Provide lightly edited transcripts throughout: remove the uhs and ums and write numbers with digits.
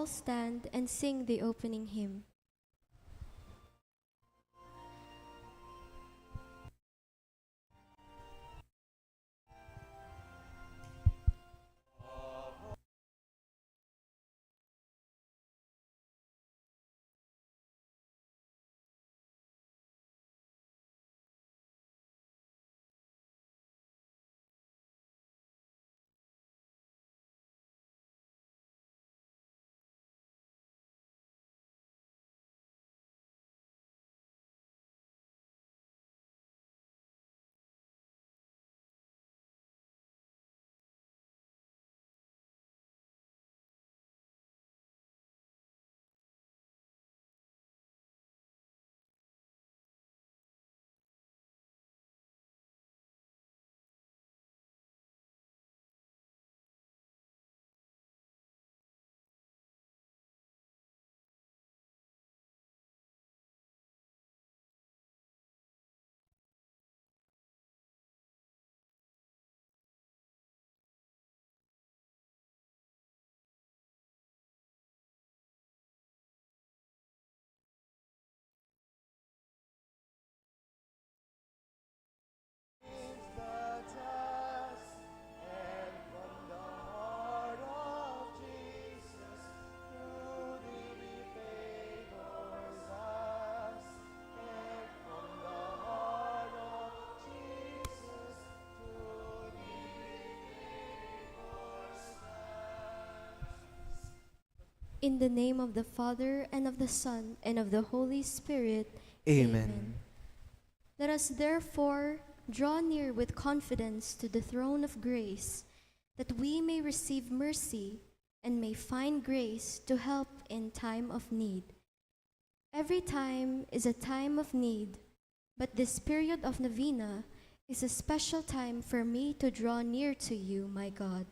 stand and sing the opening hymn. In the name of the Father, and of the Son, and of the Holy Spirit. Amen. Let us therefore draw near with confidence to the throne of grace, that we may receive mercy and may find grace to help in time of need. Every time is a time of need, but this period of novena is a special time for me to draw near to you, my God.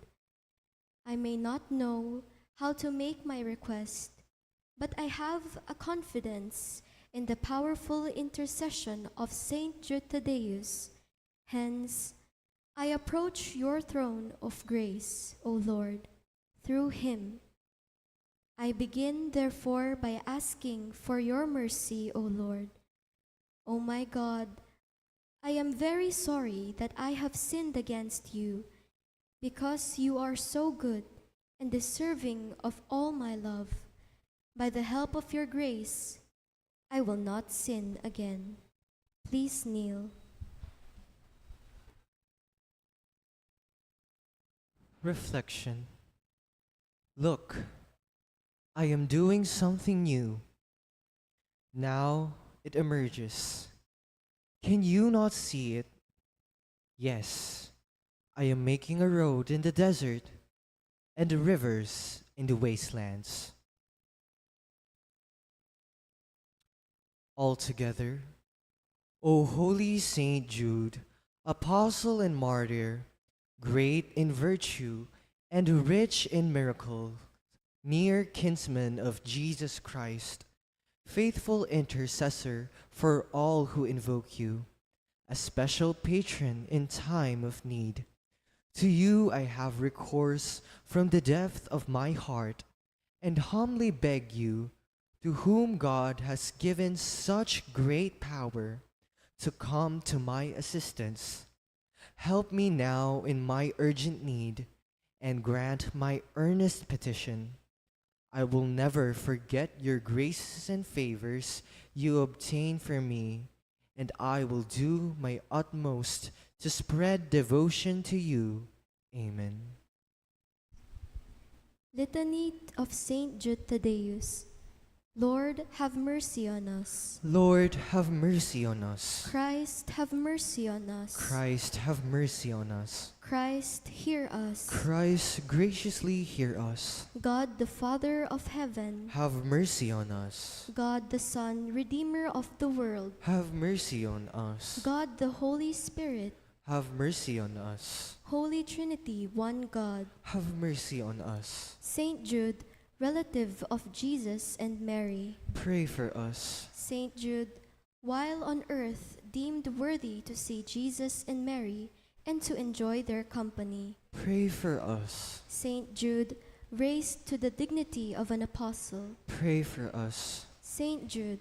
I may not know how to make my request, but I have a confidence in the powerful intercession of Saint Jude Thaddeus. Hence, I approach your throne of grace, O Lord, through him. I begin, therefore, by asking for your mercy, O Lord. O my God, I am very sorry that I have sinned against you, because you are so good and deserving of all my love. By the help of your grace, I will not sin again. Please kneel. Reflection. Look, I am doing something new. Now it emerges. Can you not see it? Yes, I am making a road in the desert and the rivers in the wastelands. Altogether, O holy Saint Jude, apostle and martyr, great in virtue and rich in miracles, near kinsman of Jesus Christ, faithful intercessor for all who invoke you, a special patron in time of need. To you I have recourse from the depth of my heart, and humbly beg you, to whom God has given such great power, to come to my assistance. Help me now in my urgent need, and grant my earnest petition. I will never forget your graces and favors you obtain for me, and I will do my utmost to spread devotion to you. Amen. Litany of Saint Jude Thaddeus. Lord, have mercy on us. Lord, have mercy on us. Christ, have mercy on us. Christ, have mercy on us. Christ, hear us. Christ, graciously hear us. God, the Father of heaven. Have mercy on us. God, the Son, Redeemer of the world. Have mercy on us. God, the Holy Spirit. Have mercy on us. Holy Trinity, one God. Have mercy on us. Saint Jude, relative of Jesus and Mary. Pray for us. Saint Jude, while on earth deemed worthy to see Jesus and Mary and to enjoy their company. Pray for us. Saint Jude, raised to the dignity of an apostle. Pray for us. Saint Jude,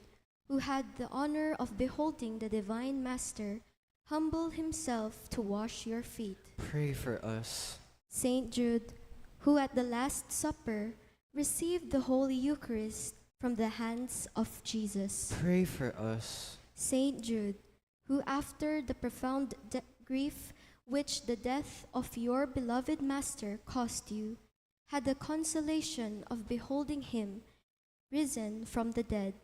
who had the honor of beholding the divine Master humble himself to wash your feet. Pray for us. Saint Jude, who at the Last Supper received the Holy Eucharist from the hands of Jesus. Pray for us. Saint Jude, who after the profound grief which the death of your beloved Master caused you, had the consolation of beholding him risen from the dead,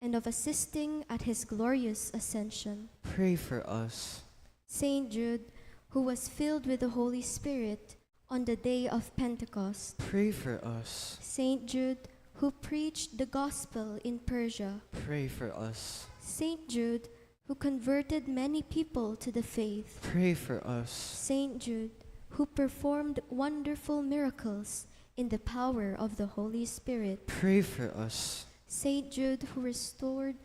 and of assisting at his glorious ascension. Pray for us. Saint Jude, who was filled with the Holy Spirit on the day of Pentecost. Pray for us. Saint Jude, who preached the gospel in Persia. Pray for us. Saint Jude, who converted many people to the faith. Pray for us. Saint Jude, who performed wonderful miracles in the power of the Holy Spirit. Pray for us. Saint Jude, who restored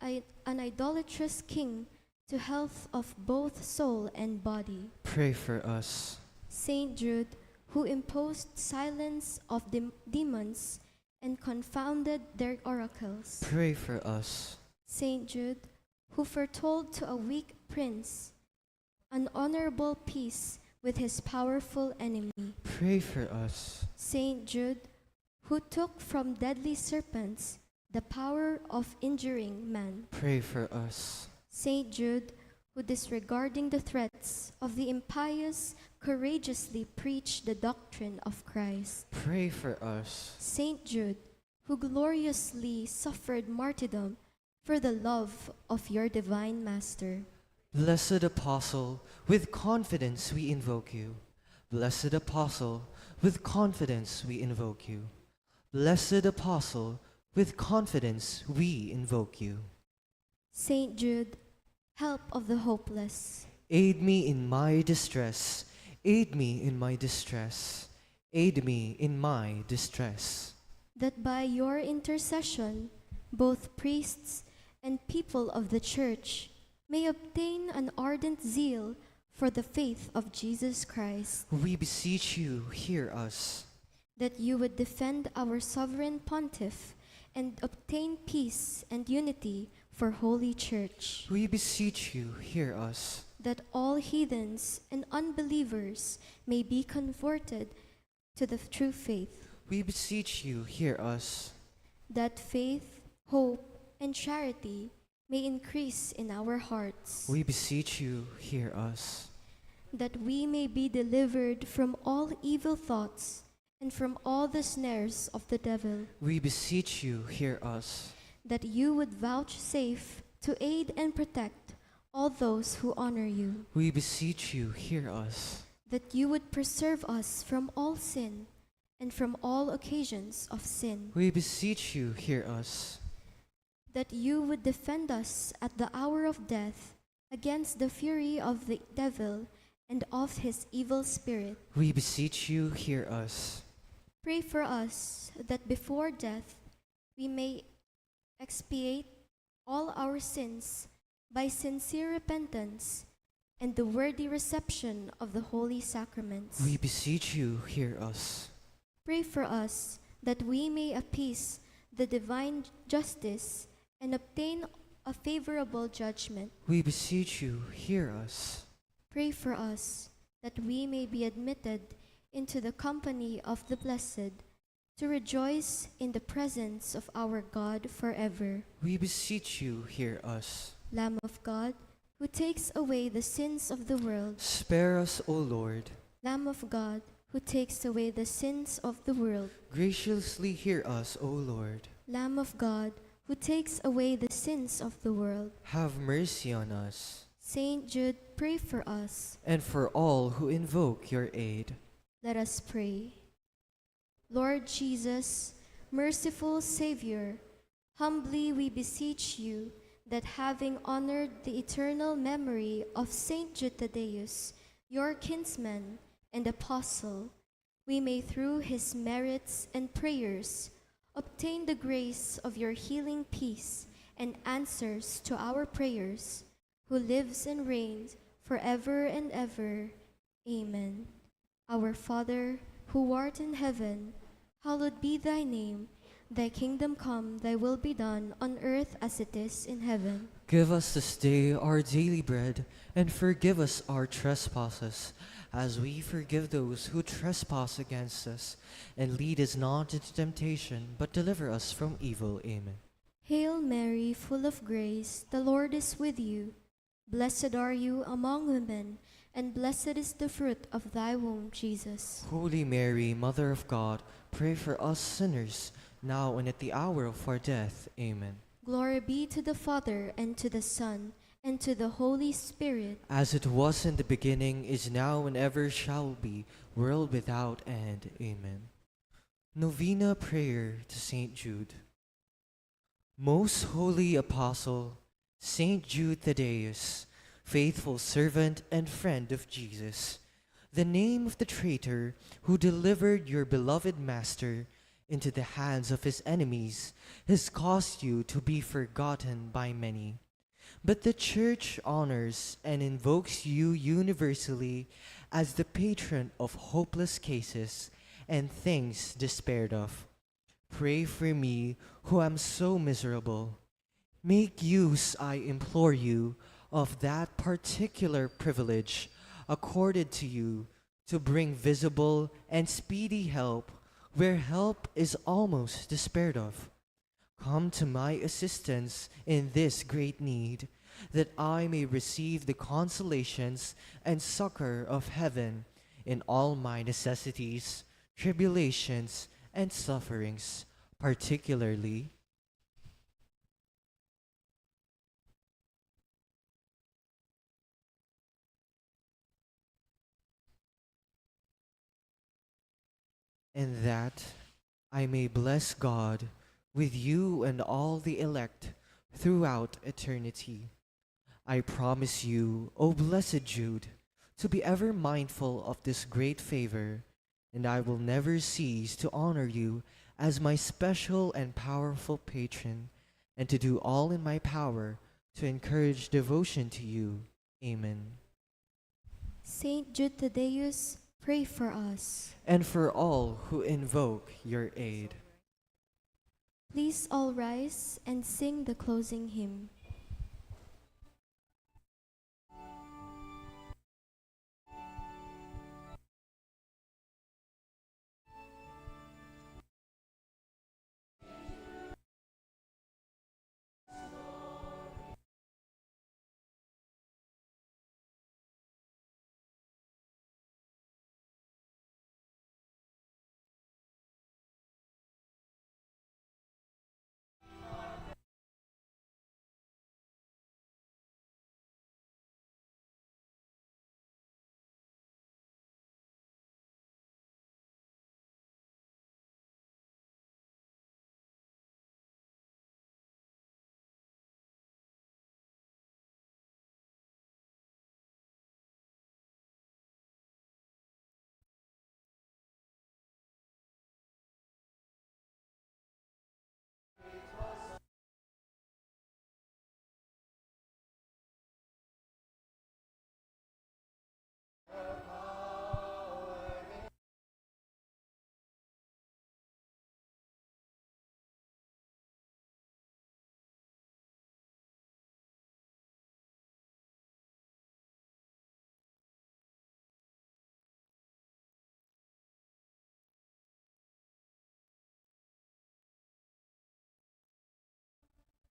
an idolatrous king to health of both soul and body. Pray for us. Saint Jude, who imposed silence of demons and confounded their oracles. Pray for us. Saint Jude, who foretold to a weak prince an honorable peace with his powerful enemy. Pray for us. Saint Jude, who took from deadly serpents the power of injuring man. Pray for us. Saint Jude, who disregarding the threats of the impious, courageously preached the doctrine of Christ. Pray for us. Saint Jude, who gloriously suffered martyrdom for the love of your divine Master. Blessed Apostle, with confidence we invoke you. Blessed Apostle, with confidence we invoke you. Blessed Apostle, with confidence we invoke you. Saint Jude, help of the hopeless. Aid me in my distress. Aid me in my distress. Aid me in my distress. That by your intercession, both priests and people of the Church may obtain an ardent zeal for the faith of Jesus Christ. We beseech you, hear us. That you would defend our sovereign pontiff and obtain peace and unity for Holy Church. We beseech you, hear us. That all heathens and unbelievers may be converted to the true faith. We beseech you, hear us. That faith, hope, and charity may increase in our hearts. We beseech you, hear us. That we may be delivered from all evil thoughts and from all the snares of the devil. We beseech you, hear us. That you would vouchsafe to aid and protect all those who honor you. We beseech you, hear us. That you would preserve us from all sin and from all occasions of sin. We beseech you, hear us. That you would defend us at the hour of death against the fury of the devil and of his evil spirit. We beseech you, hear us. Pray for us that before death we may expiate all our sins by sincere repentance and the worthy reception of the holy sacraments. We beseech you, hear us. Pray for us that we may appease the divine justice and obtain a favorable judgment. We beseech you, hear us. Pray for us that we may be admitted into the company of the blessed, to rejoice in the presence of our God forever. We beseech you, hear us. Lamb of God, who takes away the sins of the world. Spare us, O Lord. Lamb of God, who takes away the sins of the world. Graciously hear us, O Lord. Lamb of God, who takes away the sins of the world. Have mercy on us. Saint Jude, pray for us. And for all who invoke your aid. Let us pray. Lord Jesus, merciful Savior, humbly we beseech you that having honored the eternal memory of Saint Jude Thaddeus, your kinsman and apostle, we may through his merits and prayers obtain the grace of your healing peace and answers to our prayers, who lives and reigns forever and ever. Amen. Our Father, who art in heaven, Hallowed be thy name. Thy kingdom come, thy will be done on earth as it is in heaven. Give us this day our daily bread, and forgive us our trespasses, as we forgive those who trespass against us. And lead us not into temptation, but deliver us from evil. Amen. Hail Mary, full of grace, the Lord is with you. Blessed are you among women, and blessed is the fruit of thy womb, Jesus. Holy Mary, Mother of God, pray for us sinners, now and at the hour of our death. Amen. Glory be to the Father, and to the Son, and to the Holy Spirit. As it was in the beginning, is now, and ever shall be, world without end. Amen. Novena Prayer to Saint Jude. Most holy Apostle, Saint Jude Thaddeus, faithful servant and friend of Jesus, the name of the traitor who delivered your beloved Master into the hands of his enemies has caused you to be forgotten by many. But the Church honors and invokes you universally as the patron of hopeless cases and things despaired of. Pray for me, who am so miserable. Make use, I implore you, of that particular privilege accorded to you to bring visible and speedy help where help is almost despaired of. Come to my assistance in this great need, that I may receive the consolations and succor of heaven in all my necessities, tribulations, and sufferings, particularly and that I may bless God with you and all the elect throughout eternity. I promise you, O blessed Jude, to be ever mindful of this great favor, and I will never cease to honor you as my special and powerful patron, and to do all in my power to encourage devotion to you. Amen. Saint Jude Thaddeus, pray for us. And for all who invoke your aid. Please all rise and sing the closing hymn.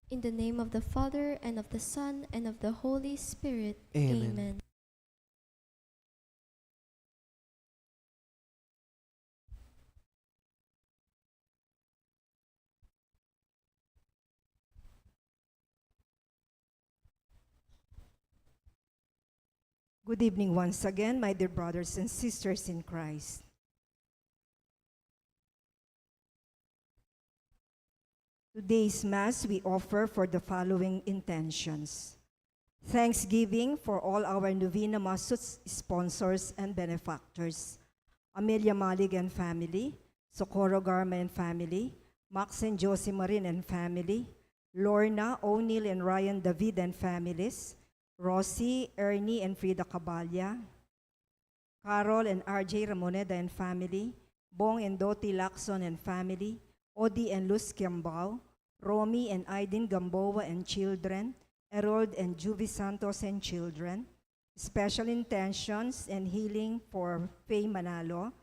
In the name of the Father, and of the Son, and of the Holy Spirit. Amen. Amen. Good evening once again, my dear brothers and sisters in Christ. Today's Mass we offer for the following intentions. Thanksgiving for all our Novena Mass sponsors and benefactors. Amelia Malig and family, Socorro Garma and family, Max and Josie Marin and family, Lorna, O'Neill and Ryan David and families, Rosie, Ernie and Frida Cabalya, Carol and RJ Ramoneda and family, Bong and Doti Lacson and family, Odi and Luz Kiambao, Romy and Aiden Gamboa and children, Erold and Juvie Santos and children. Special intentions and healing for Faye Manalo,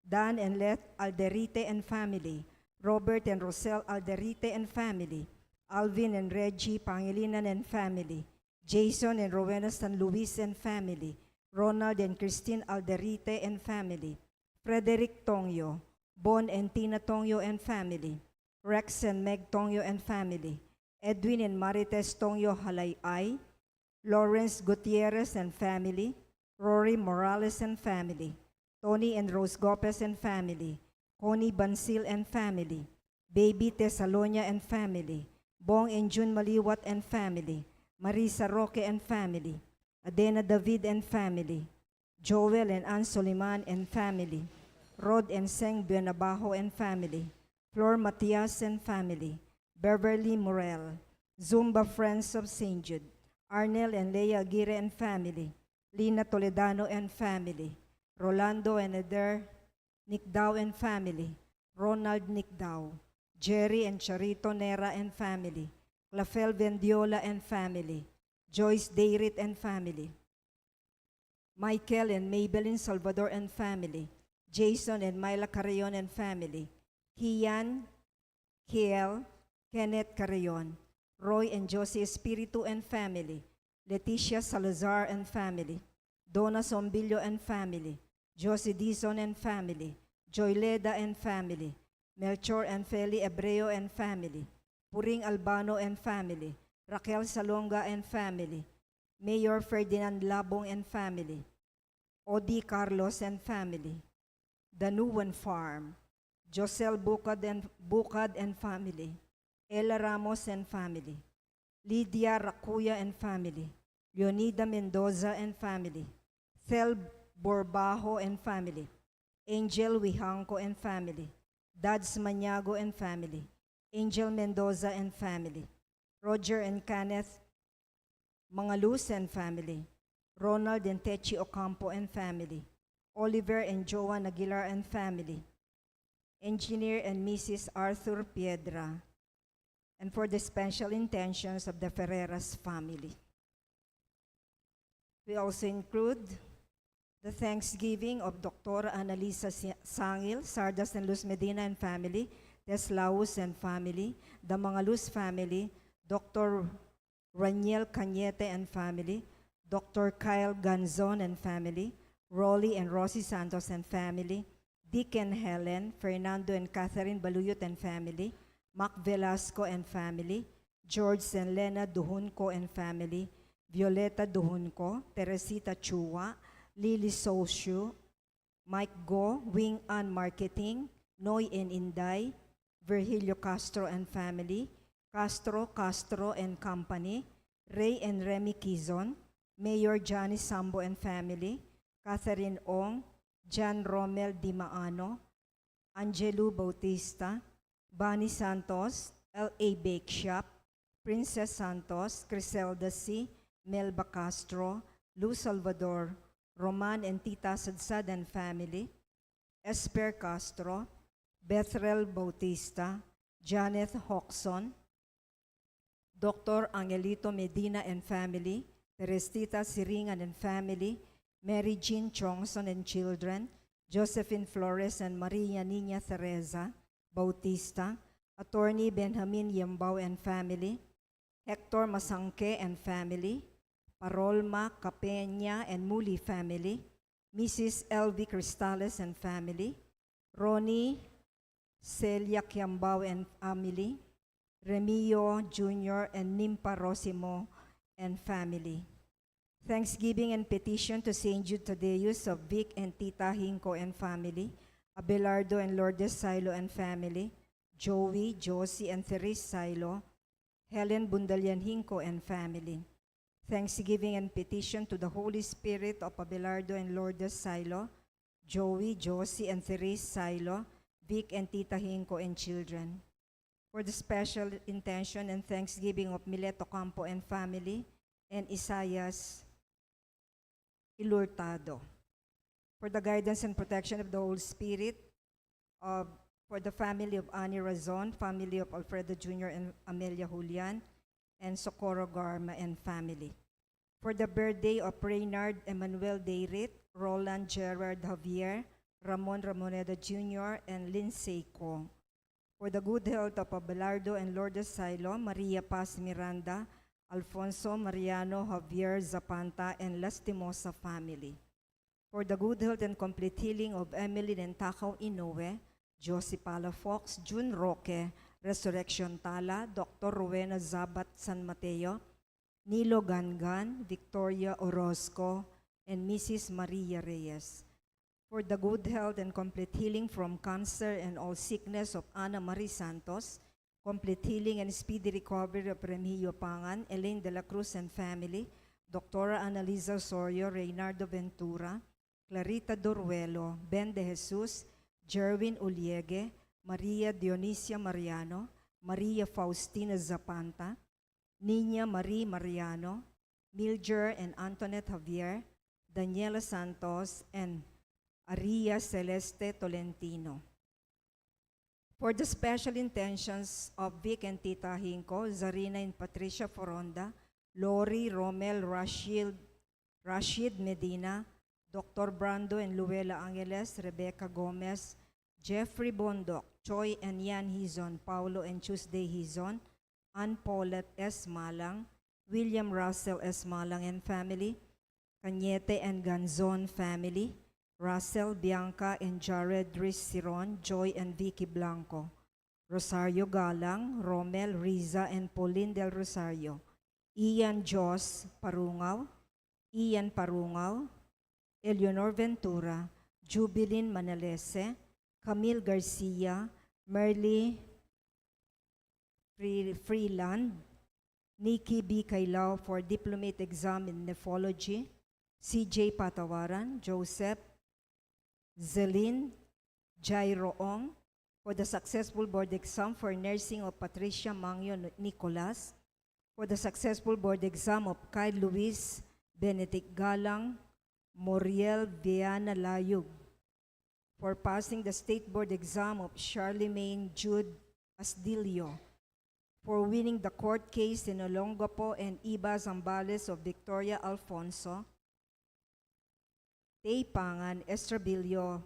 Dan and Let Alderite and family, Robert and Rosel Alderite and family, Alvin and Reggie Pangilinan and family, Jason and Rowena San Luis and family, Ronald and Christine Alderite and family, Frederick Tongyo, Bon and Tina Tongyo and family, Rex and Meg Tongyo and family, Edwin and Marites Tongyo Halayay, Lawrence Gutierrez and family, Rory Morales and family, Tony and Rose Gopez and family, Connie Bansil and family, Baby Tesalonia and family, Bong and June Maliwat and family, Marisa Roque and family, Adena David and family, Joel and Ann Soliman and family, Rod and Seng Buenabajo and family, Flor Matias and family, Beverly Morel, Zumba Friends of St. Jude, Arnel and Leia Aguirre and family, Lina Toledano and family, Rolando and Eder Nickdow and family, Ronald Nickdow, Jerry and Charito Nera and family, Clafel Vendiola and family, Joyce Dayrit and family, Michael and Maybelline Salvador and family, Jason and Myla Carrion and family, Kian, Kiel, Kenneth Carrion, Roy and Josie Espiritu and family, Leticia Salazar and family, Donna Sombillo and family, Josie Dizon and family, Joyleda and family, Melchor and Feli Ebreo and family, Puring Albano and family, Raquel Salonga and family, Mayor Ferdinand Labong and family, Odi Carlos and family, Danuan Farm, Josel Bukad and family, Ella Ramos and family, Lydia Racuya and family, Leonida Mendoza and family, Thel Borbajo and family, Angel Wihanco and family, Dads Maniago and family, Angel Mendoza and family, Roger and Kenneth Mangaluz and family, Ronald and Techi Ocampo and family, Oliver and Joan Aguilar and family, Engineer and Mrs. Arthur Piedra, and for the special intentions of the Ferreras family. We also include the Thanksgiving of Dr. Annalisa Sangil, Sardas and Luz Medina and family, Teslaus and family, the Mangaluz family, Dr. Raniel Cañete and family, Dr. Kyle Ganzon and family, Rolly and Rosie Santos and family, Dick and Helen, Fernando and Catherine Baluyot and family, Mac Velasco and family, George and Lena Duhunco and family, Violeta Duhunco, Teresita Chua, Lily Soshu, Mike Go, Wing An Marketing, Noy and Inday, Virgilio Castro and family, Castro and company, Ray and Remy Quizon, Mayor Johnny Sambo and family, Catherine Ong, John Romel Di Maano, Angelo Bautista, Bani Santos, L.A. Bake Shop, Princess Santos, Criselda C., Melba Castro, Lou Salvador, Roman and Tita Sadsad and family, Esper Castro, Bethrel Bautista, Janet Hoxon, Dr. Angelito Medina and family, Teresita Siringan and family, Mary Jean Chongson and children, Josephine Flores and Maria Nina Teresa Bautista, Attorney Benjamin Yambao and family, Hector Masangke and family, Parolma Capeña and Muli family, Mrs. L.V. Cristales and family, Ronnie Celia Kiambao and family, Remio Jr. and Nimpa Rosimo and family. Thanksgiving and petition to St. Jude Thaddeus of Vic and Tita Hinko and family, Abelardo and Lourdes Silo and family, Joey, Josie, and Therese Silo, Helen Bundalian Hinko and family. Thanksgiving and petition to the Holy Spirit of Abelardo and Lourdes Silo, Joey, Josie, and Therese Silo, Vic and Tita Hinko and children. For the special intention and thanksgiving of Mileto Campo and family, and Isaias Ilurtado. For the guidance and protection of the Holy Spirit, uh, for the family of Annie Razon, family of Alfredo Jr. and Amelia Julian, and Socorro Garma and family. For the birthday of Reynard Emmanuel Deirit, Roland Gerard Javier, Ramon Ramoneda Jr., and Lindsay Kong. For the good health of Abelardo and Lourdes Silo, Maria Paz Miranda, Alfonso Mariano Javier Zapanta, and Lastimosa family. For the good health and complete healing of Emily Nentakaw Inoue, Josie Palafox, June Roque, Resurrection Tala, Dr. Rowena Zabat San Mateo, Nilo Gangan, Victoria Orozco, and Mrs. Maria Reyes. For the good health and complete healing from cancer and all sickness of Ana Marie Santos, complete healing and speedy recovery of Remigio Pangan, Elaine de la Cruz and family, Dr. Annalisa Osorio, Reynardo Ventura, Clarita Doruelo, Ben de Jesus, Jerwin Uliegue, Maria Dionisia Mariano, Maria Faustina Zapanta, Nina Marie Mariano, Milger and Antoinette Javier, Daniela Santos, and Aria Celeste Tolentino. For the special intentions of Vic and Tita Hinko, Zarina and Patricia Foronda, Lori, Romel, Rashid Medina, Dr. Brando and Luella Angeles, Rebecca Gomez, Jeffrey Bondok, Choi and Yan Hizon, Paulo and Tuesday Hizon, Ann Paulette S. Malang, William Russell S. Malang and family, Cañete and Ganzon family, Russell, Bianca, and Jared Riz Siron, Joy and Vicky Blanco, Rosario Galang, Romel, Riza, and Pauline Del Rosario, Ian Jos Parungaw, Ian Parungaw, Eleanor Ventura, Jubilin Manalese, Camille Garcia, Merly Freeland, Nikki B. Kailao for diplomate exam in nephrology, CJ Patawaran, Joseph, Zelin, Jairo Ong, for the successful board exam for nursing of Patricia Mangyo Nicolas, for the successful board exam of Kyle Luis Benedict Galang, Moriel Viana Layug, for passing the state board exam of Charlemagne Jude Asdilio, for winning the court case in Olongapo and Iba Zambales of Victoria Alfonso, Tay Pangan, Estrabilio,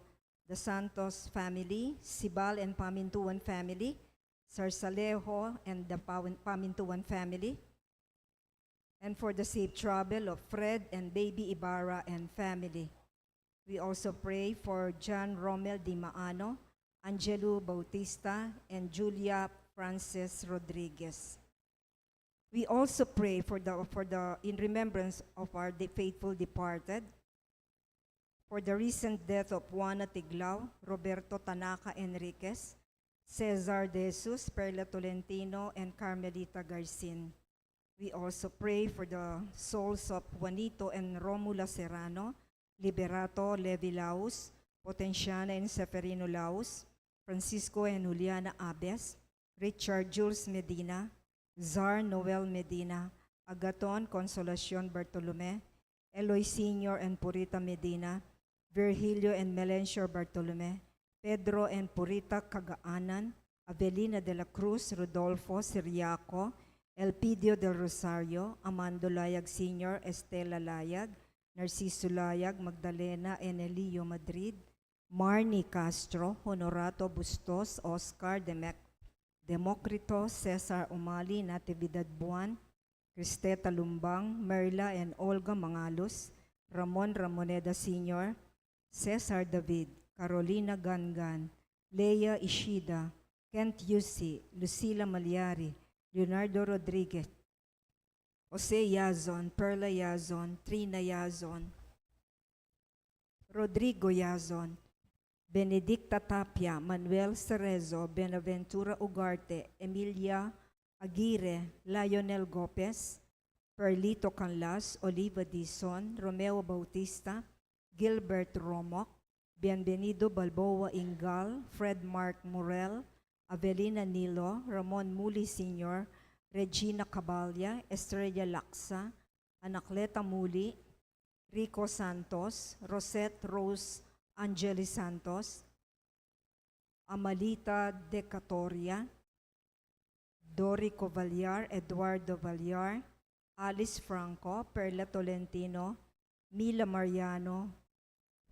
the Santos family, Sibal and Pamintuan family, Sarsalejo and the Pamintuan family, and for the safe travel of Fred and baby Ibarra and family. We also pray for John Romel Di Maano, Angelo Bautista, and Julia Frances Rodriguez. We also pray for the in remembrance of our faithful departed, for the recent death of Juana Tiglao, Roberto Tanaka Enriquez, Cesar De Jesus, Perla Tolentino, and Carmelita Garcin. We also pray for the souls of Juanito and Romula Serrano, Liberato Levi Laus, Potenciana and Seferino Laus, Francisco and Juliana Abes, Richard Jules Medina, Zar Noel Medina, Agaton Consolacion Bartolome, Eloy Sr. and Purita Medina, Virgilio and Melencio Bartolome, Pedro and Purita Cagaanan, Avelina de la Cruz, Rodolfo Siriaco, Elpidio del Rosario, Amando Layag Sr., Estela Layag, Narciso Layag, Magdalena and Elio Madrid, Marnie Castro, Honorato Bustos, Oscar Democrito, Cesar Umali, Natividad Buwan, Cristeta Lumbang, Merla and Olga Mangalos, Ramon Ramoneda Sr., Cesar David, Carolina Gangan, Leia Ishida, Kent Yusi, Lucila Malyari, Leonardo Rodriguez, Jose Yazon, Perla Yazon, Trina Yazon, Rodrigo Yazon, Benedicta Tapia, Manuel Cerezo, Benaventura Ugarte, Emilia Aguirre, Lionel Gopez, Perlito Canlas, Oliva Dizon, Romeo Bautista, Gilbert Romok, Bienvenido Balboa Ingal, Fred Mark Morel, Avelina Nilo, Ramon Muli Sr., Regina Cabalya, Estrella Laksa, Anacleta Muli, Rico Santos, Rosette Rose Angeli Santos, Amalita Decatoria, Dorico Vallar, Eduardo Vallar, Alice Franco, Perla Tolentino, Mila Mariano,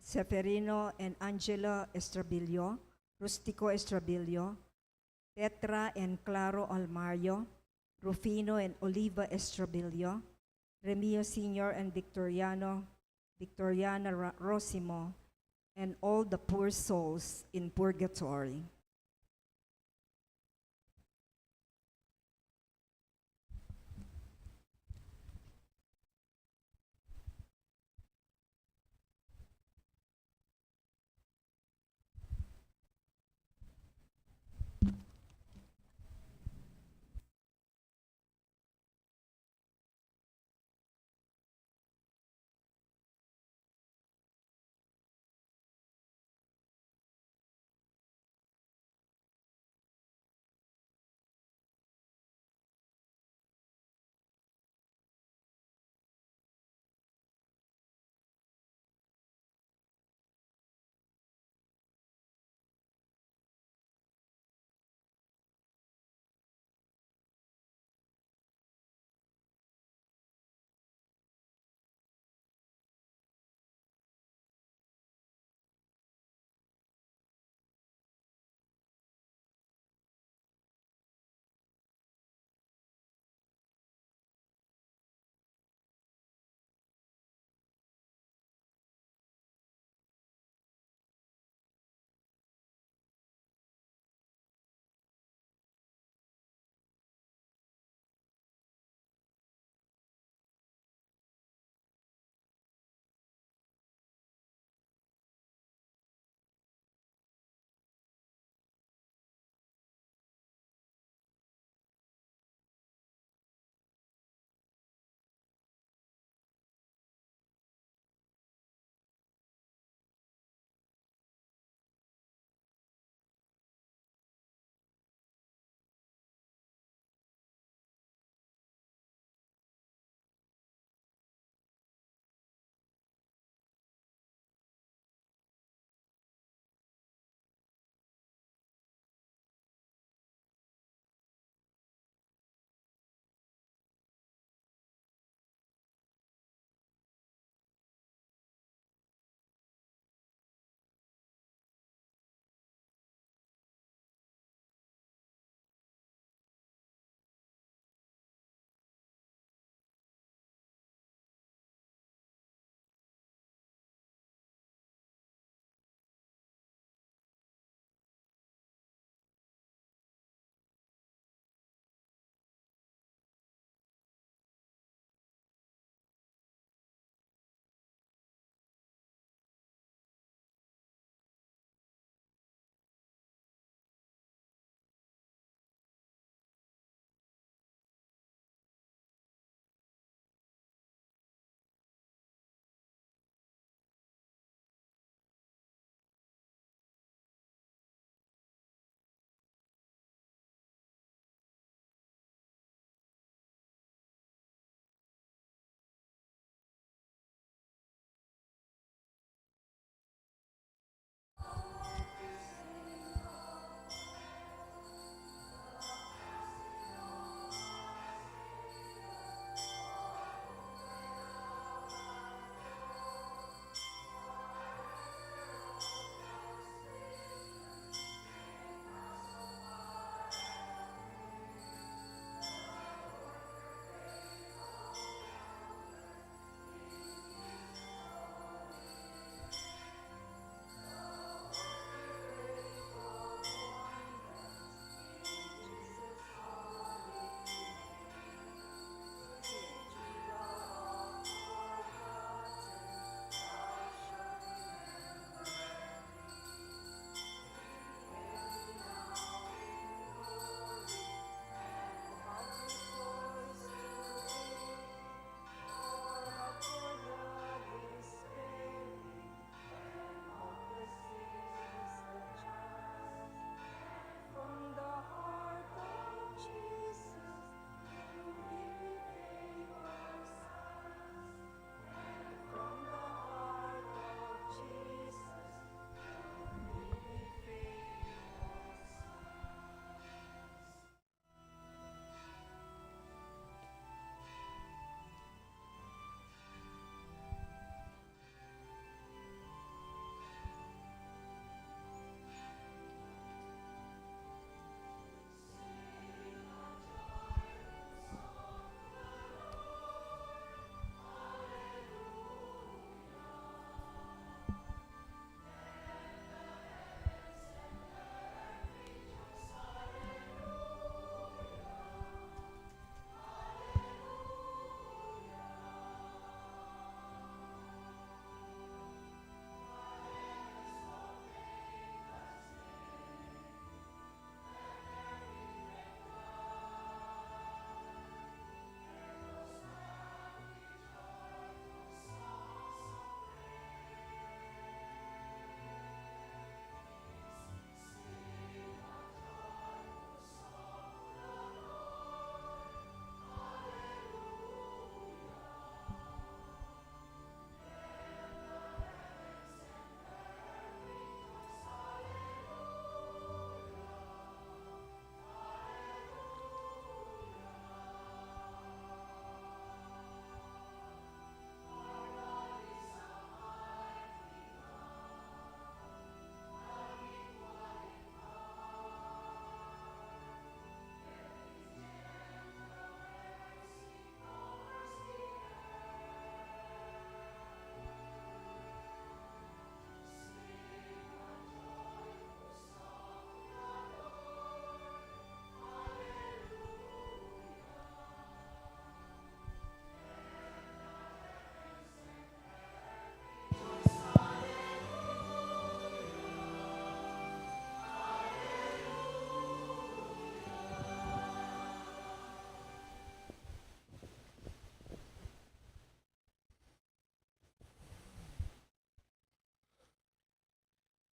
Seferino and Angela Estrabillo, Rustico Estrabillo, Petra and Claro Almario, Rufino and Oliva Estrabillo, Remio Sr. and Victoriana Rosimo, and all the poor souls in purgatory.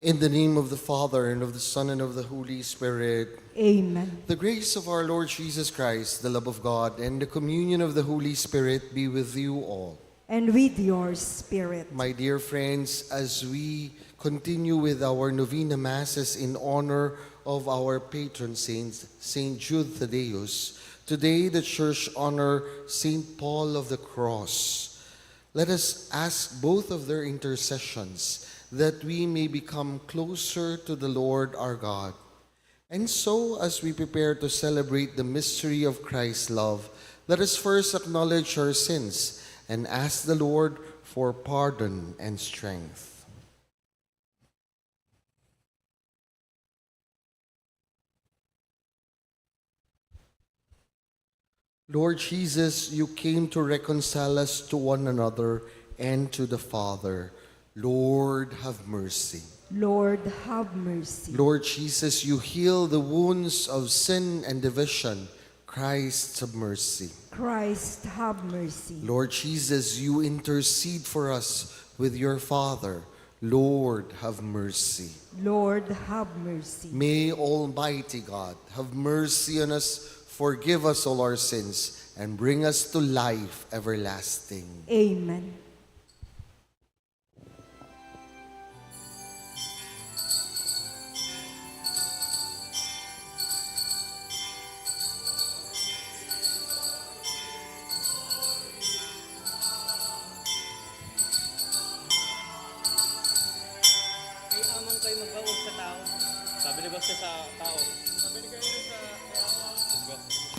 In the name of the Father, and of the Son, and of the Holy Spirit. Amen. The grace of our Lord Jesus Christ, the love of God, and the communion of the Holy Spirit be with you all. And with your spirit. My dear friends, as we continue with our Novena Masses in honor of our patron saint, Saint Jude Thaddeus, today the Church honor Saint Paul of the Cross. Let us ask both of their intercessions that we may become closer to the Lord our God. And so, as we prepare to celebrate the mystery of Christ's love, let us first acknowledge our sins and ask the Lord for pardon and strength. Lord Jesus, you came to reconcile us to one another and to the Father. Lord, have mercy. Lord, have mercy. Lord Jesus, you heal the wounds of sin and division. Christ, have mercy. Christ, have mercy. Lord Jesus, you intercede for us with your Father. Lord, have mercy. Lord, have mercy. May Almighty God have mercy on us, forgive us all our sins, and bring us to life everlasting. Amen. Amang kayo magbawag sa tao. Sabi ni Basta sa tao. Sabi ni kayo sa Let's go.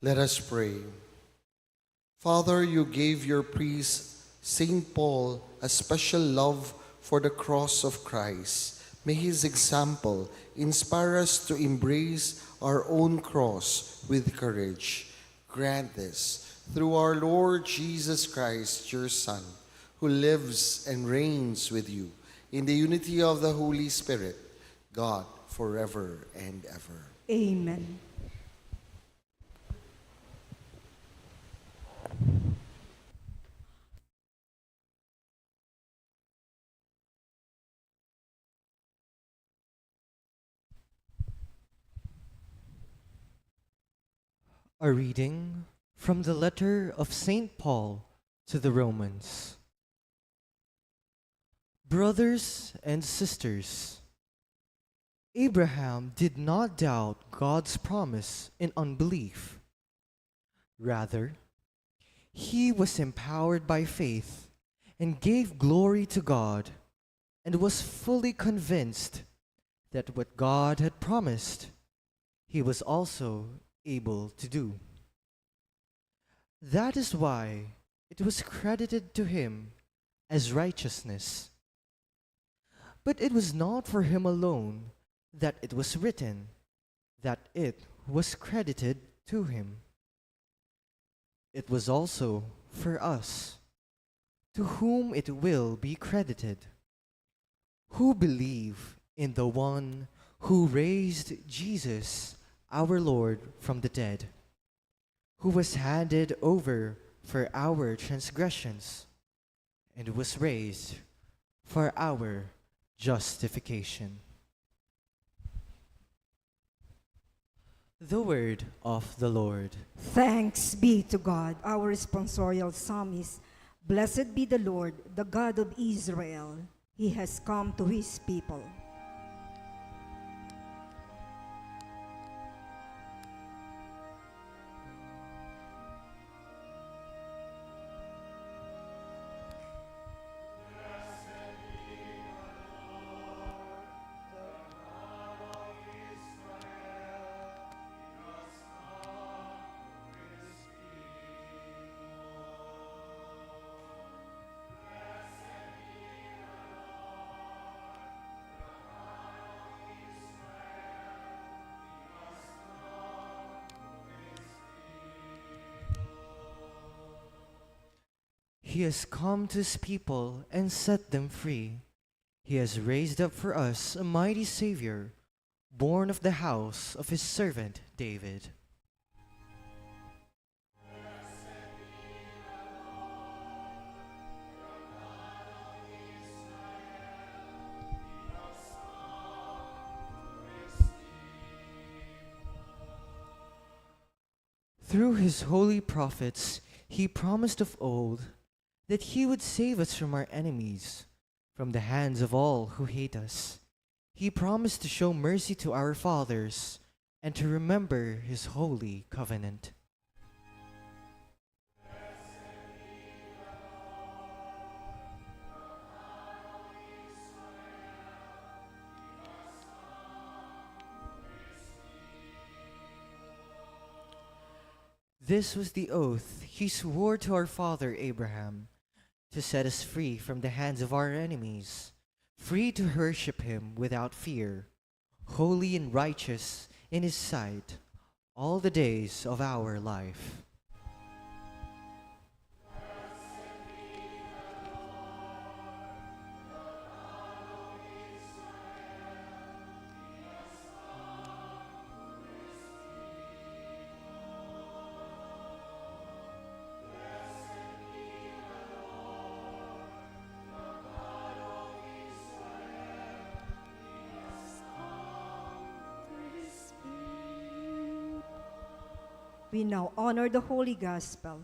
Let us pray. Father, you gave your priest, Saint Paul, a special love for the cross of Christ. May his example inspire us to embrace our own cross with courage. Grant this through our Lord Jesus Christ, your Son, who lives and reigns with you in the unity of the Holy Spirit, God, forever and ever. Amen. A reading from the letter of St. Paul to the Romans. Brothers and sisters, Abraham did not doubt God's promise in unbelief. Rather, he was empowered by faith and gave glory to God, and was fully convinced that what God had promised, he was also able to do. That is why it was credited to him as righteousness. But it was not for him alone that it was written that it was credited to him. It was also for us, to whom it will be credited, who believe in the one who raised Jesus, our Lord, from the dead, who was handed over for our transgressions and was raised for our justification. The word of the Lord. Thanks be to God. Our responsorial psalm is, Blessed be the Lord, the God of Israel. He has come to his people. He has come to his people and set them free. He has raised up for us a mighty Savior, born of the house of his servant David. Through his holy prophets, he promised of old that he would save us from our enemies, from the hands of all who hate us. He promised to show mercy to our fathers and to remember his holy covenant. This was the oath he swore to our father Abraham, to set us free from the hands of our enemies, free to worship him without fear, holy and righteous in his sight, all the days of our life. We now honor the Holy Gospel.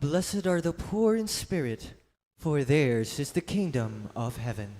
Blessed are the poor in spirit, for theirs is the kingdom of heaven.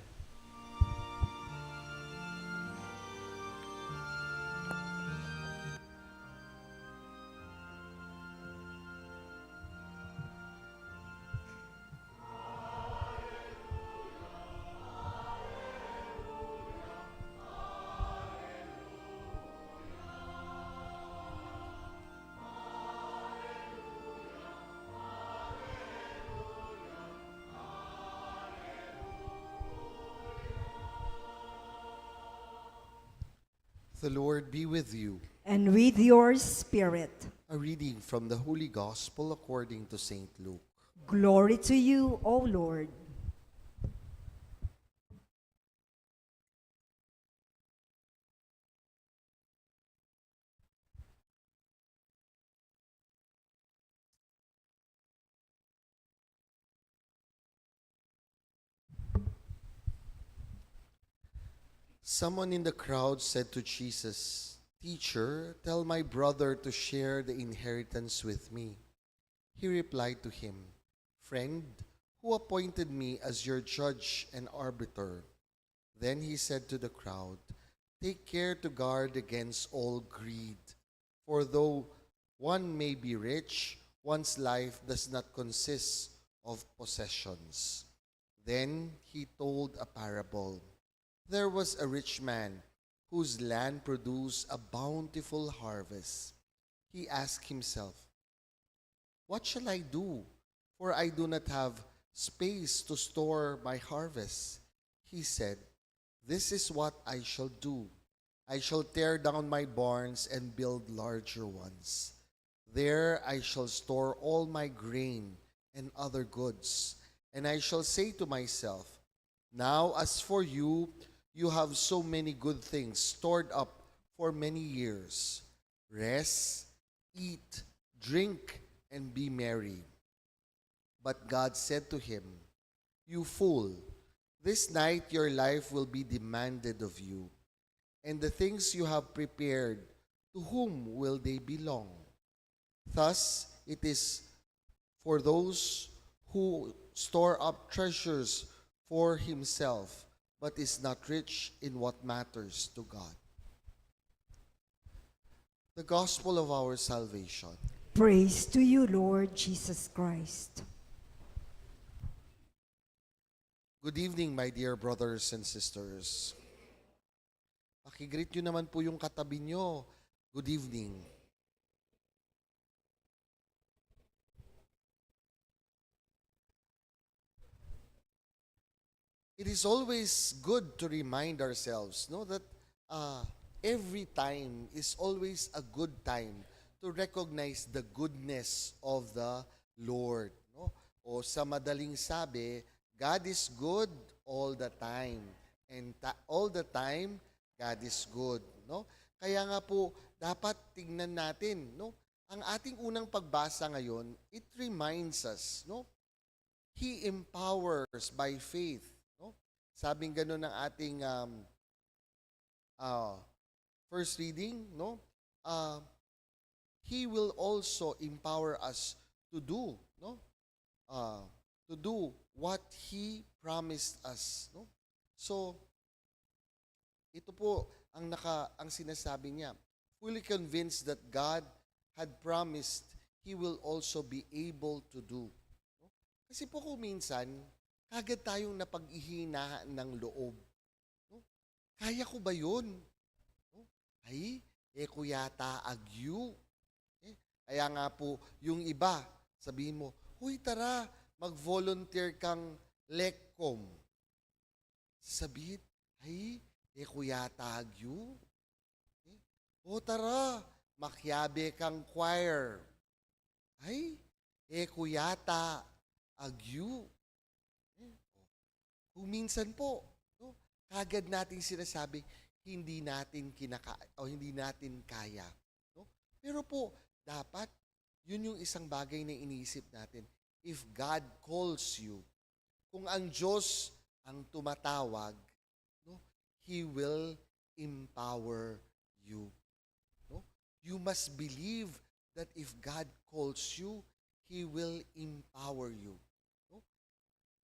The Lord be with you. And with your spirit. A reading from the Holy Gospel according to St. Luke. Glory to you, O Lord. Someone in the crowd said to Jesus, "Teacher, tell my brother to share the inheritance with me." He replied to him, "Friend, who appointed me as your judge and arbiter?" Then he said to the crowd, "Take care to guard against all greed, for though one may be rich, one's life does not consist of possessions." Then he told a parable. There was a rich man whose land produced a bountiful harvest. He asked himself, "What shall I do? For I do not have space to store my harvest." He said, "This is what I shall do. I shall tear down my barns and build larger ones. There I shall store all my grain and other goods. And I shall say to myself, now as for you, you have so many good things stored up for many years. Rest, eat, drink, and be merry." But God said to him, "You fool, this night your life will be demanded of you. And the things you have prepared, to whom will they belong? Thus it is for those who store up treasures for himself, but is not rich in what matters to God." The Gospel of our salvation. Praise to you, Lord Jesus Christ. Good evening, my dear brothers and sisters. Pakigreet nyo naman po yung katabi nyo. Good evening. It is always good to remind ourselves, no, that every time is always a good time to recognize the goodness of the Lord. No? O sa madaling sabi, God is good all the time. And all the time, God is good. No? Kaya nga po, dapat tingnan natin, no? Ang ating unang pagbasa ngayon, it reminds us, no? He empowers by faith. No? Sabing gano'n ng ating first reading, no? He will also empower us to do, no? To do what He promised us, no? So, ito po ang sinasabi niya. Fully convinced that God had promised, He will also be able to do. No? Kasi po kung minsan, kagad tayong napag-ihinaan ng loob. No? Kaya ko ba yun? No? Ay, ko yata agyu. Kaya nga po, yung iba, sabihin mo, "Huy, tara, mag-volunteer kang lekkom." Sabihin, "Ay, ko yata agyu." "O tara, makyabe kang choir." "Ay, ko yata agyu." Kung minsan po, no, kagad natin sinasabi, hindi natin hindi natin kaya. No? Pero po, dapat, yun yung isang bagay na iniisip natin. If God calls you, kung ang Diyos ang tumatawag, no, He will empower you. No? You must believe that if God calls you, He will empower you. No?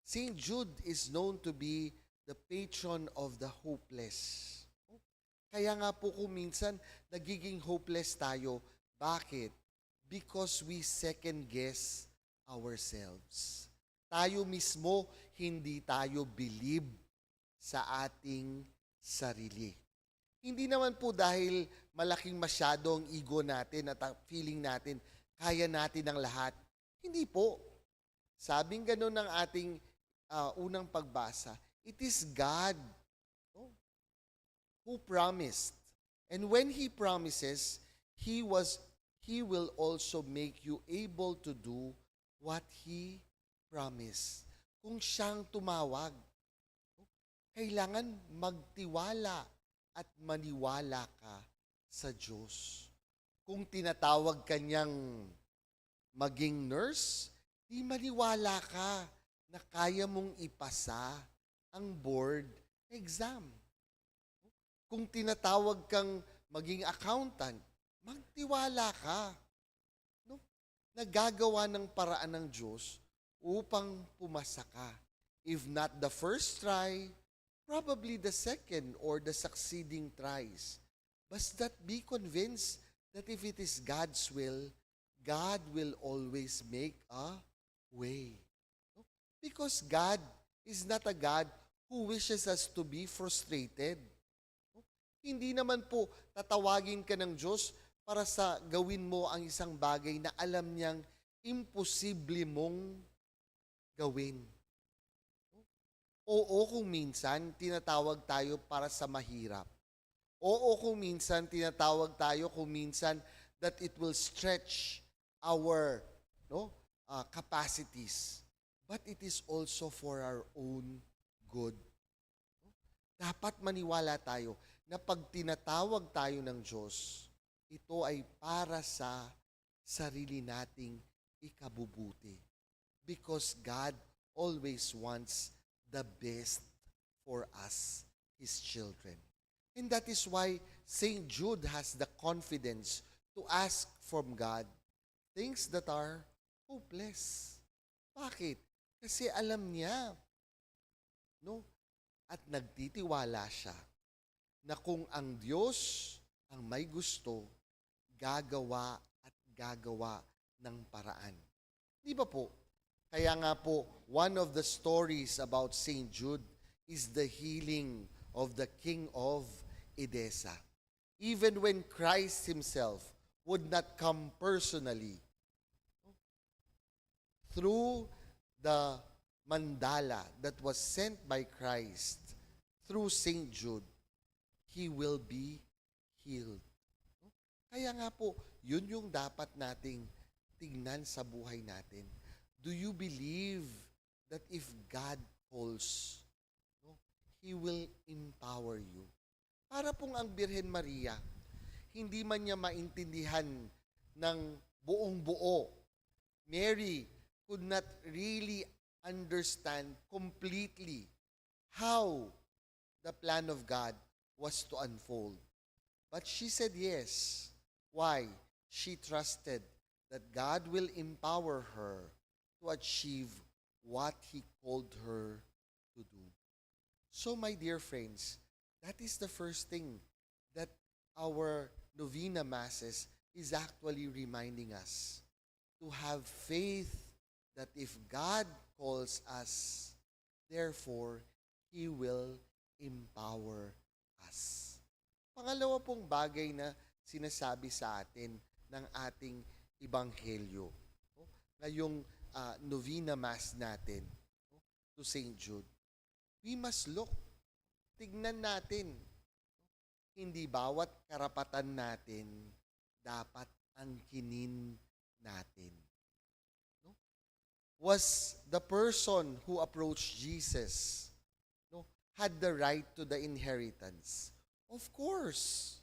St. Jude is known to be the patron of the hopeless. No? Kaya nga po kung minsan, nagiging hopeless tayo. Bakit? Because we second guess ourselves. Tayo mismo, hindi tayo believe sa ating sarili. Hindi naman po dahil malaking masyado ang ego natin at feeling natin, kaya natin ang lahat. Hindi po. Sabing gano'n ng ating unang pagbasa, it is God, no, who promised And when He promises, He will also make you able to do what He promised. Kung siyang tumawag, kailangan magtiwala at maniwala ka sa Diyos. Kung tinatawag ka niyang maging nurse, di maniwala ka na kaya mong ipasa ang board exam. Kung tinatawag kang maging accountant, magtiwala ka. No? Nagagawa ng paraan ng Diyos upang pumasa ka. If not the first try, probably the second or the succeeding tries. Basta be convinced that if it is God's will, God will always make a way. No? Because God is not a God who wishes us to be frustrated. No? Hindi naman po tatawagin ka ng Diyos para sa gawin mo ang isang bagay na alam niyang imposible mong gawin. Oo, kung minsan, tinatawag tayo para sa mahirap. Oo, kung minsan, tinatawag tayo kung minsan that it will stretch our capacities. But it is also for our own good. Dapat maniwala tayo na pag tinatawag tayo ng Diyos, ito ay para sa sarili nating ikabubuti. Because God always wants the best for us, His children. And that is why St. Jude has the confidence to ask from God things that are hopeless. Bakit? Kasi alam niya, no? At nagtitiwala siya na kung ang Diyos ang may gusto, gagawa at gagawa ng paraan. Di ba po? Kaya nga po, one of the stories about St. Jude is the healing of the king of Edessa. Even when Christ Himself would not come personally, through the mandala that was sent by Christ, through St. Jude, he will be healed. Kaya nga po, yun yung dapat nating tignan sa buhay natin. Do you believe that if God calls, He will empower you? Para pong ang Birhen Maria, hindi man niya maintindihan ng buong buo. Mary could not really understand completely how the plan of God was to unfold. But she said yes. Why? She trusted that God will empower her to achieve what He called her to do. So, my dear friends, that is the first thing that our Novena Masses is actually reminding us. To have faith that if God calls us, therefore, He will empower us. Pangalawa pong bagay na sinasabi sa atin ng ating Ebanghelyo. Ngayong Novena Mass natin to St. Jude. We must look. Tignan natin. Hindi bawat karapatan natin dapat angkinin natin. No? Was the person who approached Jesus had the right to the inheritance? Of course.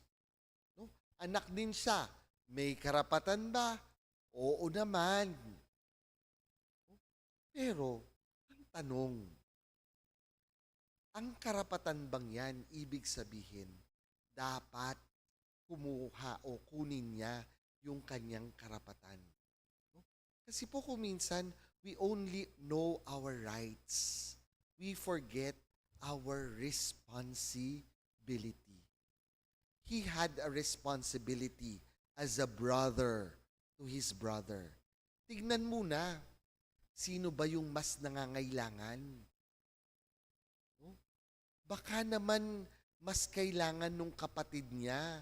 No? Anak din siya. May karapatan ba? Oo naman. Pero, ang tanong, ang karapatan bang yan, ibig sabihin, dapat kumuha o kunin niya yung kanyang karapatan? No? Kasi po kung minsan, we only know our rights. We forget our responsibility. He had a responsibility as a brother to his brother. Tignan muna, sino ba yung mas nangangailangan? Baka naman mas kailangan nung kapatid niya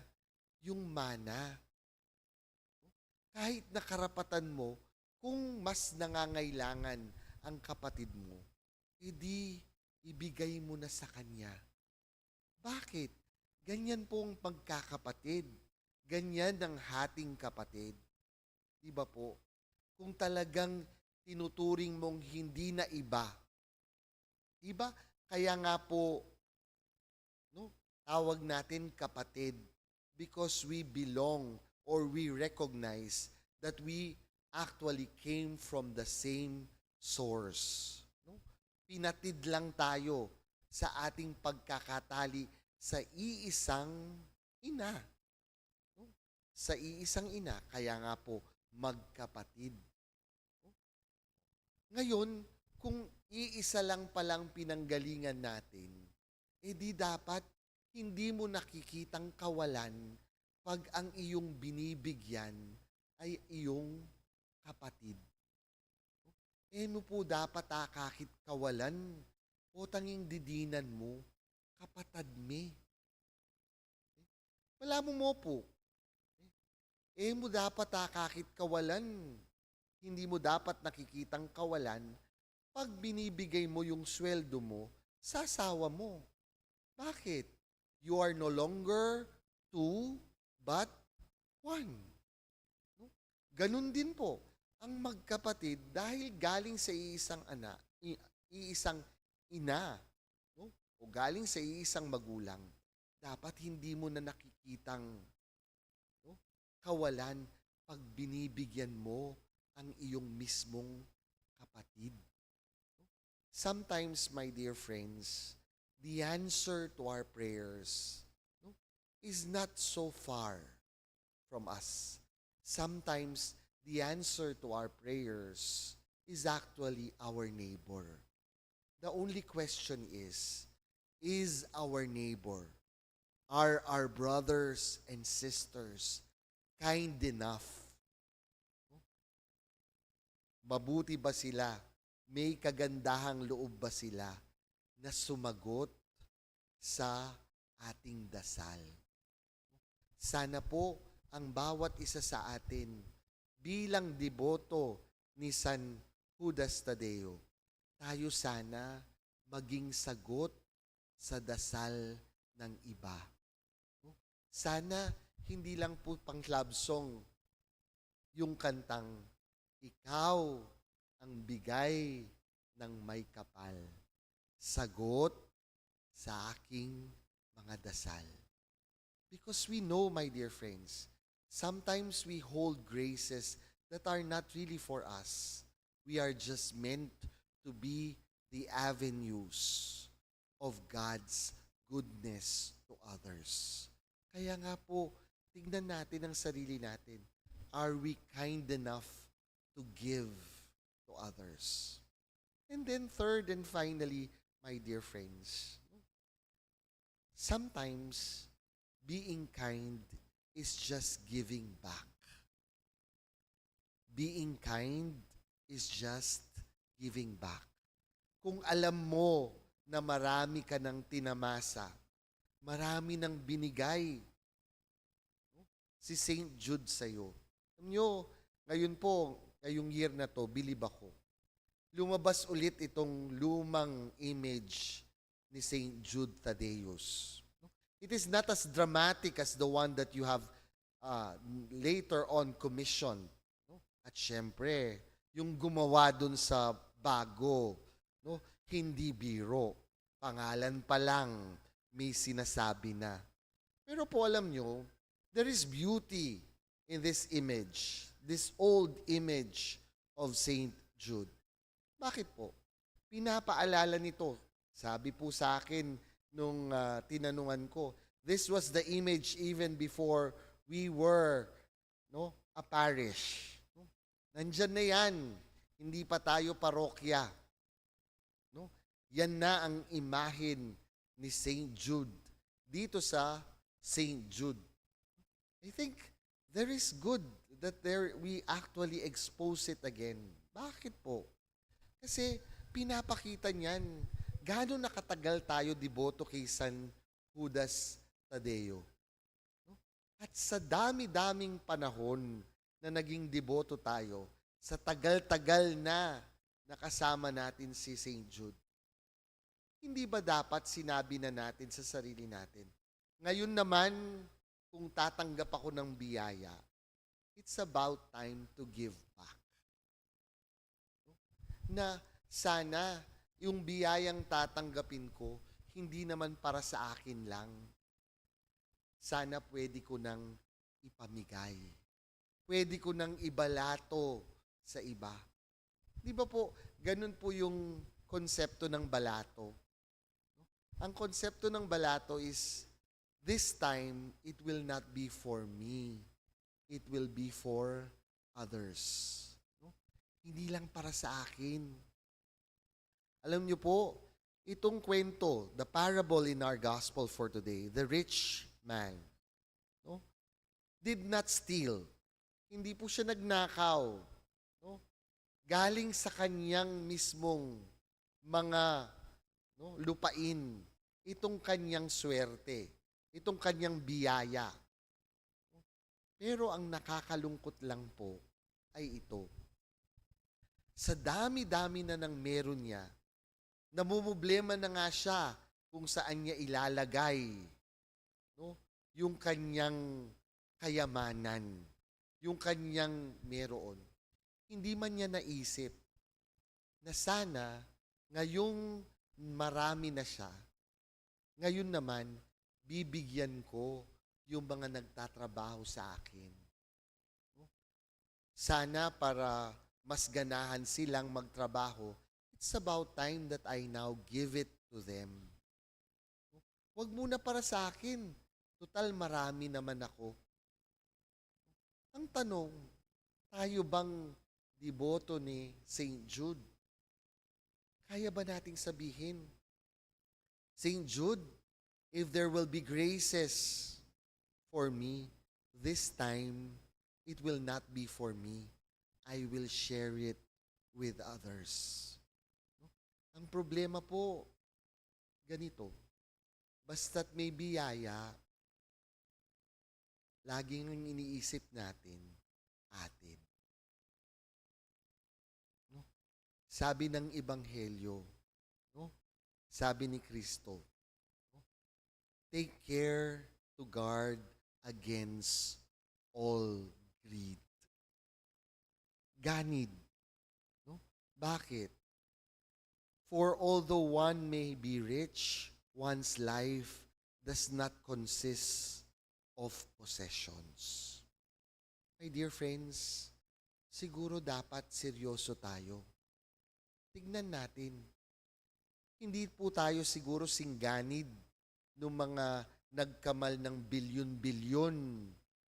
yung mana. Kahit na karapatan mo, kung mas nangangailangan ang kapatid mo, edi ibigay mo na sa kanya. Bakit? Ganyan po ang pagkakapatid. Ganyan ang hating kapatid. Di ba po? Kung talagang tinuturing mong hindi na iba. Di ba? Kaya nga po, no, tawag natin kapatid because we belong or we recognize that we actually came from the same source. No? Pinatid lang tayo sa ating pagkakatali sa iisang ina. No? Sa iisang ina, kaya nga po, magkapatid. No? Ngayon, kung iisa lang palang pinanggalingan natin, di dapat hindi mo nakikitang kawalan pag ang iyong binibigyan ay iyong kapatid. Mo po dapat kahit kawalan o tanging didinan mo, kapatad me. Wala mo po. Mo dapat kahit kawalan, hindi mo dapat nakikitang kawalan pag binibigay mo yung sweldo mo sa asawa mo. Bakit? You are no longer two, but one. No? Ganun din po ang magkapatid dahil galing sa iisang ina, no? O galing sa iisang magulang, dapat hindi mo na nakikitang, no, kawalan pag binibigyan mo ang iyong mismong kapatid. Sometimes, my dear friends, the answer to our prayers, no, is not so far from us. Sometimes, the answer to our prayers is actually our neighbor. The only question is our neighbor, are our brothers and sisters kind enough? Mabuti ba sila? May kagandahang loob ba sila na sumagot sa ating dasal? Sana po ang bawat isa sa atin bilang deboto ni San Judas Tadeo, tayo sana maging sagot sa dasal ng iba. Sana hindi lang po pang club song yung kantang, ikaw ang bigay ng may kapal, sagot sa aking mga dasal. Because we know, my dear friends, sometimes we hold graces that are not really for us. We are just meant to be the avenues of God's goodness to others. Kaya nga po, tingnan natin ang sarili natin. Are we kind enough to give to others? And then third and finally, my dear friends, sometimes being kind is just giving back. Being kind is just giving back. Kung alam mo na marami ka ng tinamasa, marami ng binigay si St. Jude sa'yo. Alam nyo, ngayon po, ngayong year na to, bilib ako. Lumabas ulit itong lumang image ni St. Jude Thaddeus. It is not as dramatic as the one that you have later on commissioned. At syempre, yung gumawa dun sa bago, hindi biro. Pangalan pa lang, may sinasabi na. Pero po alam nyo, there is beauty in this image, this old image of St. Jude. Bakit po? Pinapaalala nito. Sabi po sa akin nung tinanungan ko, this was the image even before we were a parish. Nandyan na yan. Hindi pa tayo parokya. Yan na ang imahin ni St. Jude dito sa St. Jude. I think there is good that we actually expose it again. Bakit po? Kasi pinapakita niyan gaano nakatagal tayo deboto kay San Judas Tadeo. At sa dami-daming panahon na naging deboto tayo, sa tagal-tagal na nakasama natin si St. Jude, hindi ba dapat sinabi na natin sa sarili natin, Ngayon naman, kung tatanggap ako ng biyaya, it's about time to give back. Na sana yung biyayang tatanggapin ko, hindi naman para sa akin lang. Sana pwede ko nang ipamigay. Pwede ko nang ibalato sa iba. Di ba po, ganun po yung konsepto ng balato. Ang konsepto ng balato is, this time, it will not be for me. It will be for others. No? Hindi lang para sa akin. Alam niyo po, itong kwento, the parable in our gospel for today, the rich man, no, did not steal. Hindi po siya nagnakaw. No? Galing sa kanyang mismong mga lupain, itong kanyang swerte, itong kanyang biyaya. Pero ang nakakalungkot lang po ay ito. Sa dami-dami na ng meron niya, namumblema na nga siya kung saan niya ilalagay yung kanyang kayamanan, yung kanyang meron. Hindi man niya naisip na sana ngayong marami na siya, ngayon naman, bibigyan ko yung mga nagtatrabaho sa akin. Sana para mas ganahan silang magtrabaho, it's about time that I now give it to them. Huwag muna para sa akin. Total, marami naman ako. Ang tanong, tayo bang deboto ni St. Jude? Kaya ba nating sabihin, St. Jude, if there will be graces for me, this time, it will not be for me. I will share it with others. Ang problema po, ganito, basta't may biyaya, laging ang iniisip natin, atin. No? Sabi ng Ebanghelyo, sabi ni Kristo, take care to guard against all greed. Ganid. Bakit? For although one may be rich, one's life does not consist of possessions. My dear friends, siguro dapat seryoso tayo. Tignan natin. Hindi po tayo siguro singganid ng mga nagkamal ng bilyon-bilyon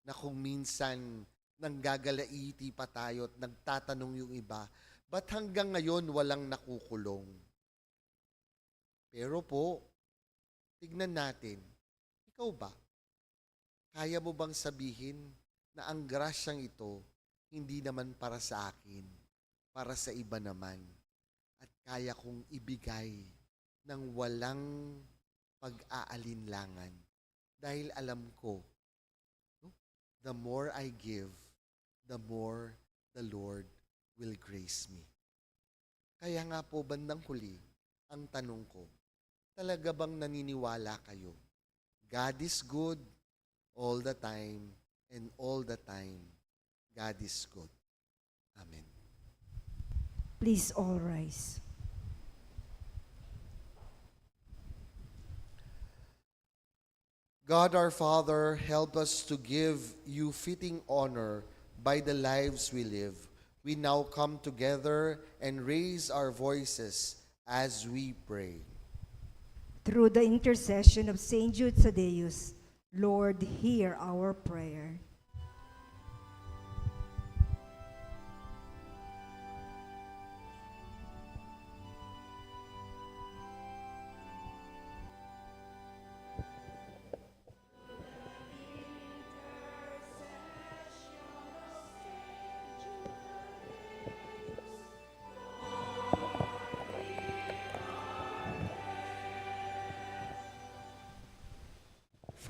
na kung minsan nanggagalaiti pa tayo at nagtatanong yung iba, ba't hanggang ngayon walang nakukulong? Pero po, tignan natin, ikaw ba? Kaya mo bang sabihin na ang grasyang ito hindi naman para sa akin, para sa iba naman, at kaya kong ibigay ng walang pag-aalinlangan dahil alam ko, the more I give, the more the Lord will grace me. Kaya nga po bandang huli, ang tanong ko, talaga bang naniniwala kayo? God is good all the time, and all the time, God is good. Amen. Please all rise. God our Father, help us to give you fitting honor by the lives we live. We now come together and raise our voices as we pray. Through the intercession of St. Jude Thaddeus, Lord, hear our prayer.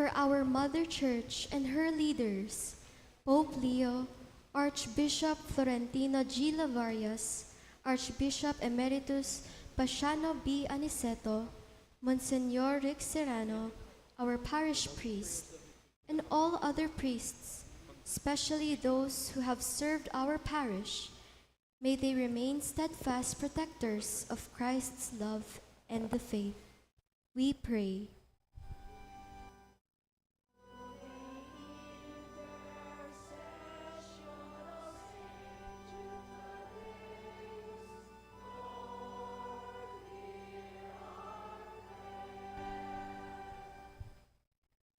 For our Mother Church and her leaders, Pope Leo, Archbishop Florentino G. Lavarias, Archbishop Emeritus Pasiano B. Aniceto, Monsignor Rick Serrano, our parish priest, and all other priests, especially those who have served our parish. May they remain steadfast protectors of Christ's love and the faith. We pray.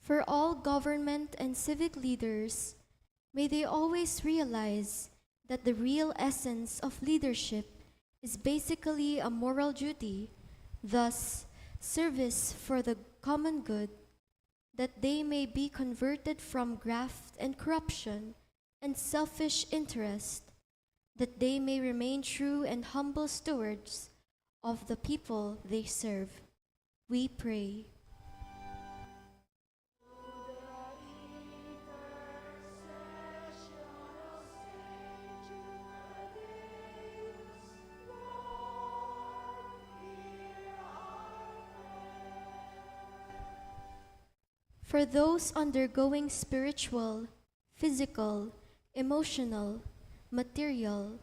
For all government and civic leaders, may they always realize that the real essence of leadership is basically a moral duty, thus, service for the common good, that they may be converted from graft and corruption and selfish interest, that they may remain true and humble stewards of the people they serve. We pray. For those undergoing spiritual, physical, emotional, material,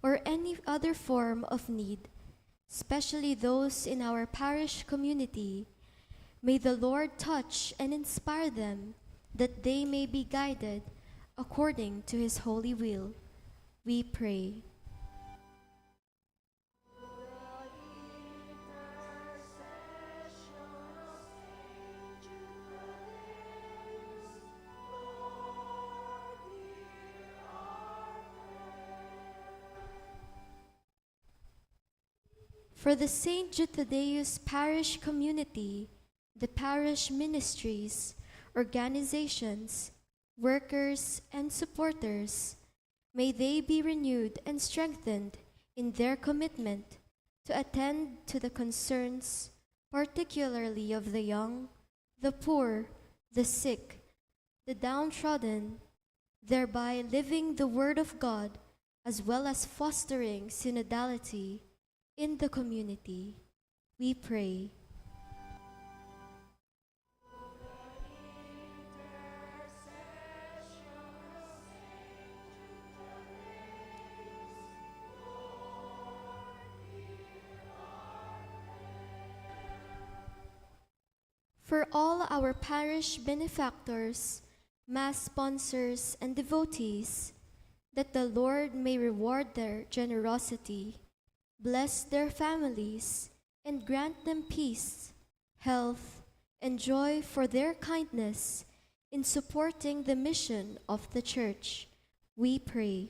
or any other form of need, especially those in our parish community, may the Lord touch and inspire them that they may be guided according to His holy will. We pray. For the St. Jude Thaddeus Parish Community, the parish ministries, organizations, workers, and supporters, may they be renewed and strengthened in their commitment to attend to the concerns, particularly of the young, the poor, the sick, the downtrodden, thereby living the Word of God as well as fostering synodality in the community. We pray. For all our parish benefactors, Mass sponsors, and devotees, that the Lord may reward their generosity, bless their families, and grant them peace, health, and joy for their kindness in supporting the mission of the Church. We pray.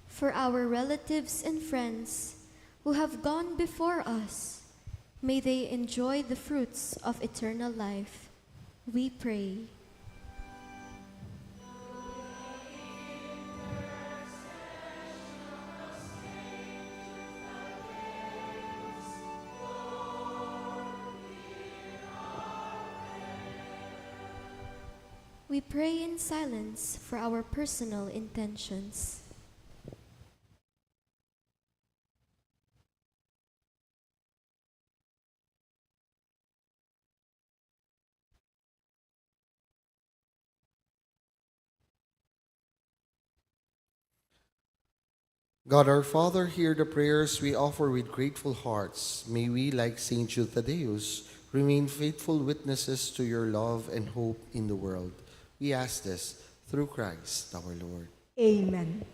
For our relatives and friends who have gone before us, may they enjoy the fruits of eternal life. We pray. We pray in silence for our personal intentions. God our Father, hear the prayers we offer with grateful hearts. May we, like Saint Jude Thaddeus, remain faithful witnesses to your love and hope in the world. We ask this through Christ our Lord. Amen.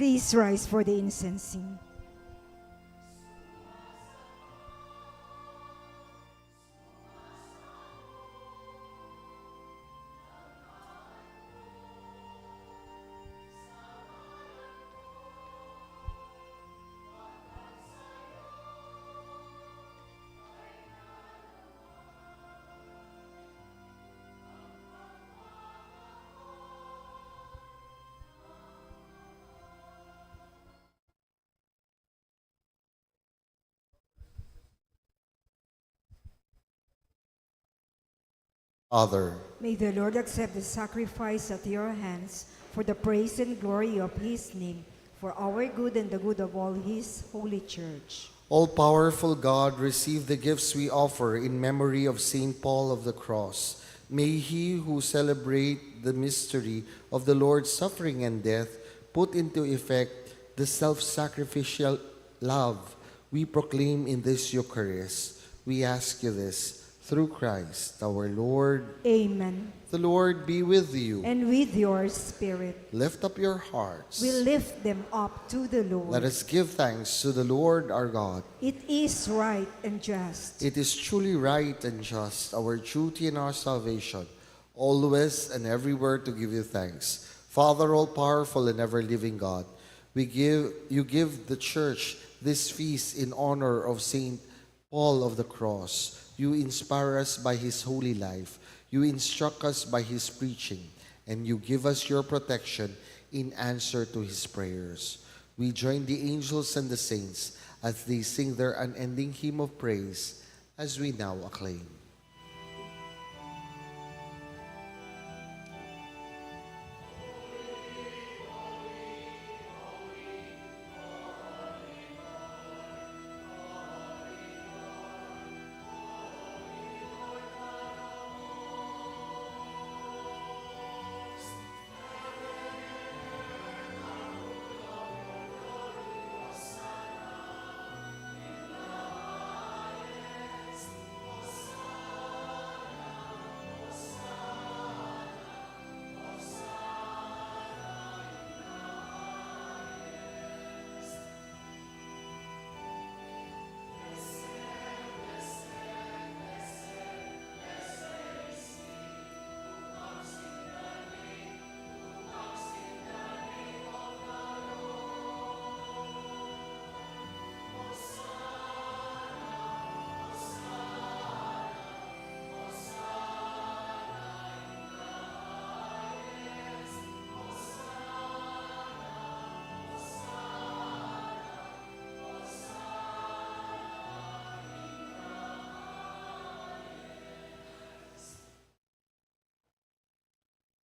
Please rise for the incensing. Father, May the Lord accept the sacrifice at your hands for the praise and glory of his name, for our good and the good of all his holy church. all-powerful God, receive the gifts we offer in memory of Saint Paul of the Cross. May he who celebrate the mystery of the Lord's suffering and death put into effect the self-sacrificial love we proclaim in this Eucharist. We ask you this through Christ our Lord. Amen. The Lord be with you. And with your spirit, Lift up your hearts. we lift them up to the Lord. Let us give thanks to the Lord our God. It is right and just. It is truly right and just, our duty and our salvation, always and everywhere to give you thanks. Father, all-powerful and ever-living God, you give the Church this feast in honor of Saint Paul of the Cross. You inspire us by his holy life. You instruct us by his preaching, and you give us your protection in answer to his prayers. We join the angels and the saints as they sing their unending hymn of praise, as we now acclaim.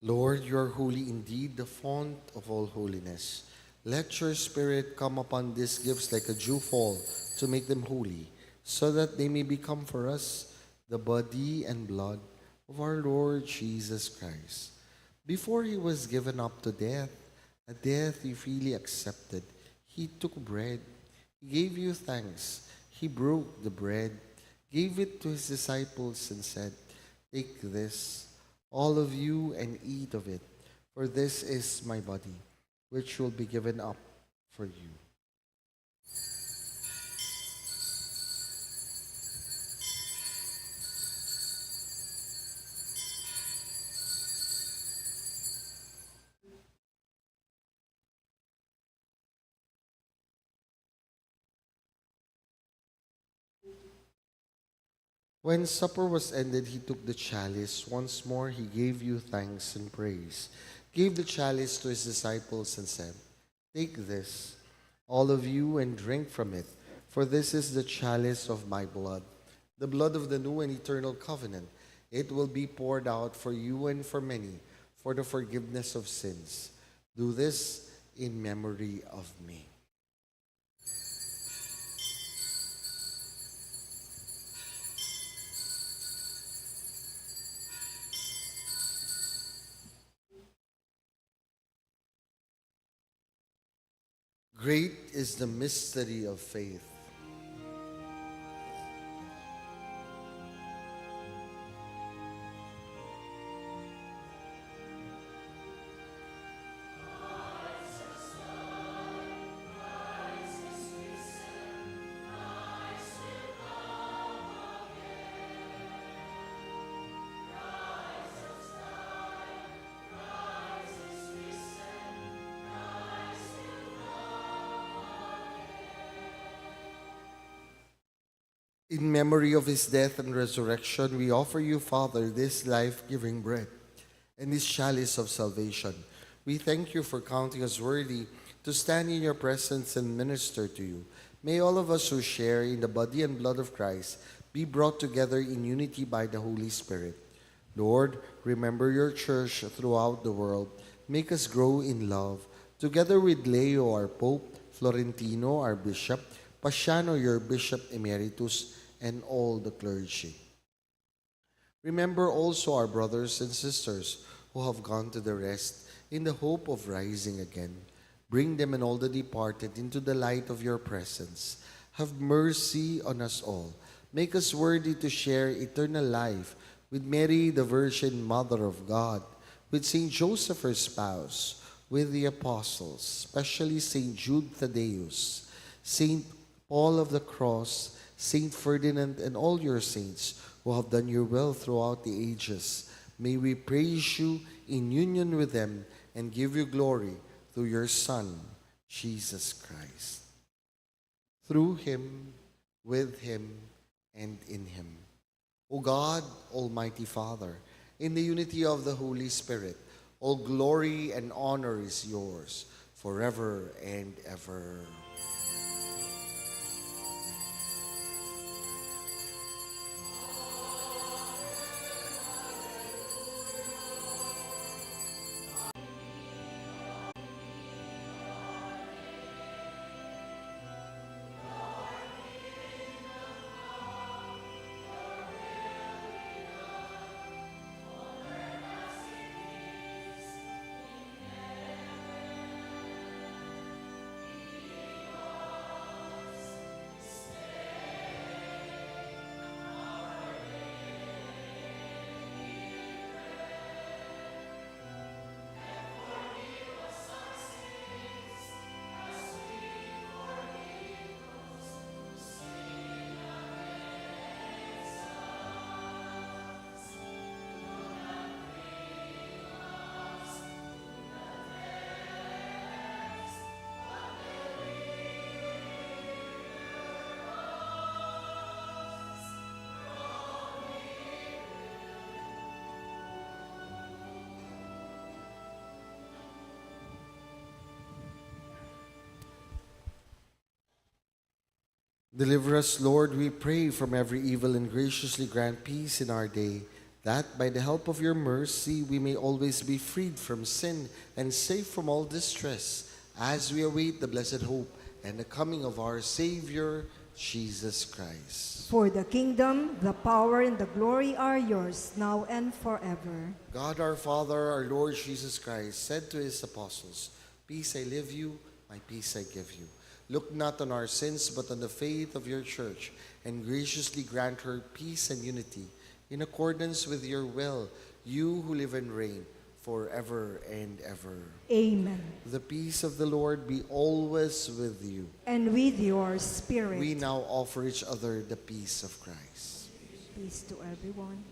Lord, you are holy indeed, the font of all holiness. Let your Spirit come upon these gifts like a dewfall to make them holy, so that they may become for us the body and blood of our Lord Jesus Christ. Before he was given up to death, a death he freely accepted, he took bread. He gave you thanks. He broke the bread, gave it to his disciples, and said, "Take this, all of you, and eat of it, for this is my body, which will be given up for you." When supper was ended, he took the chalice. Once more, he gave you thanks and praise, gave the chalice to his disciples, and said, "Take this, all of you, and drink from it, for this is the chalice of my blood, the blood of the new and eternal covenant. It will be poured out for you and for many for the forgiveness of sins. Do this in memory of me." Great is the mystery of faith. In memory of his death and resurrection, we offer you, Father, this life-giving bread and this chalice of salvation. We thank you for counting us worthy to stand in your presence and minister to you. May all of us who share in the body and blood of Christ be brought together in unity by the Holy Spirit. Lord, remember your church throughout the world. Make us grow in love. Together with Leo, our Pope, Florentino, our Bishop, Pasiano, your Bishop Emeritus, and all the clergy. Remember also our brothers and sisters who have gone to the rest in the hope of rising again. Bring them and all the departed into the light of your presence. Have mercy on us all. Make us worthy to share eternal life with Mary, the Virgin Mother of God, with Saint Joseph, her spouse, with the apostles, especially Saint Jude Thaddeus, Saint Paul of the Cross, Saint Ferdinand, and all your saints who have done your will throughout the ages. May we praise you in union with them and give you glory through your Son, Jesus Christ. Through him, with him, and in him. O God, Almighty Father, in the unity of the Holy Spirit, all glory and honor is yours forever and ever. Deliver us, Lord, we pray, from every evil, and graciously grant peace in our day, that by the help of your mercy we may always be freed from sin and safe from all distress, as we await the blessed hope and the coming of our Savior, Jesus Christ. For the kingdom, the power, and the glory are yours, now and forever. God our Father, our Lord Jesus Christ, said to his apostles, Peace I leave you, my peace I give you. Look not on our sins, but on the faith of your church, and graciously grant her peace and unity, in accordance with your will, you who live and reign forever and ever. Amen. The peace of the Lord be always with you. And with your spirit. We now offer each other the peace of Christ. Peace to everyone.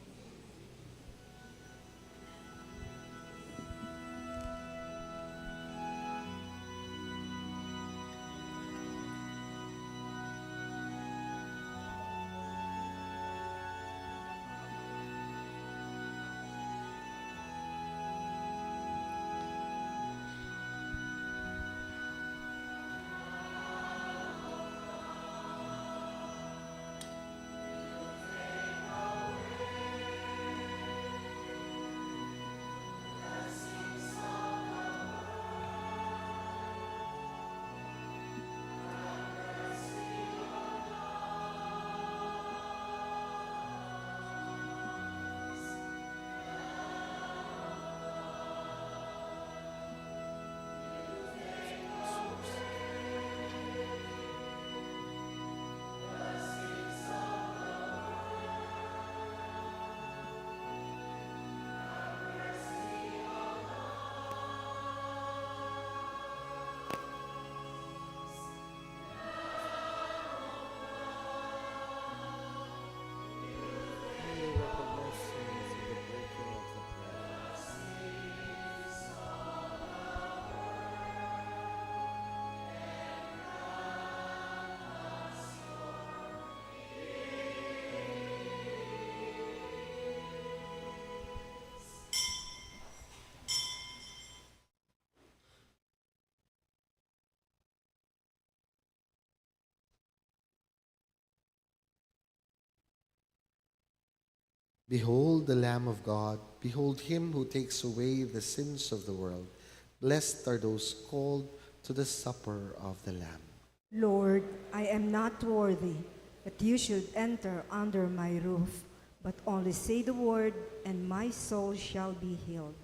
Behold the Lamb of God. Behold him who takes away the sins of the world. Blessed are those called to the supper of the Lamb. Lord, I am not worthy that you should enter under my roof, but only say the word, and my soul shall be healed.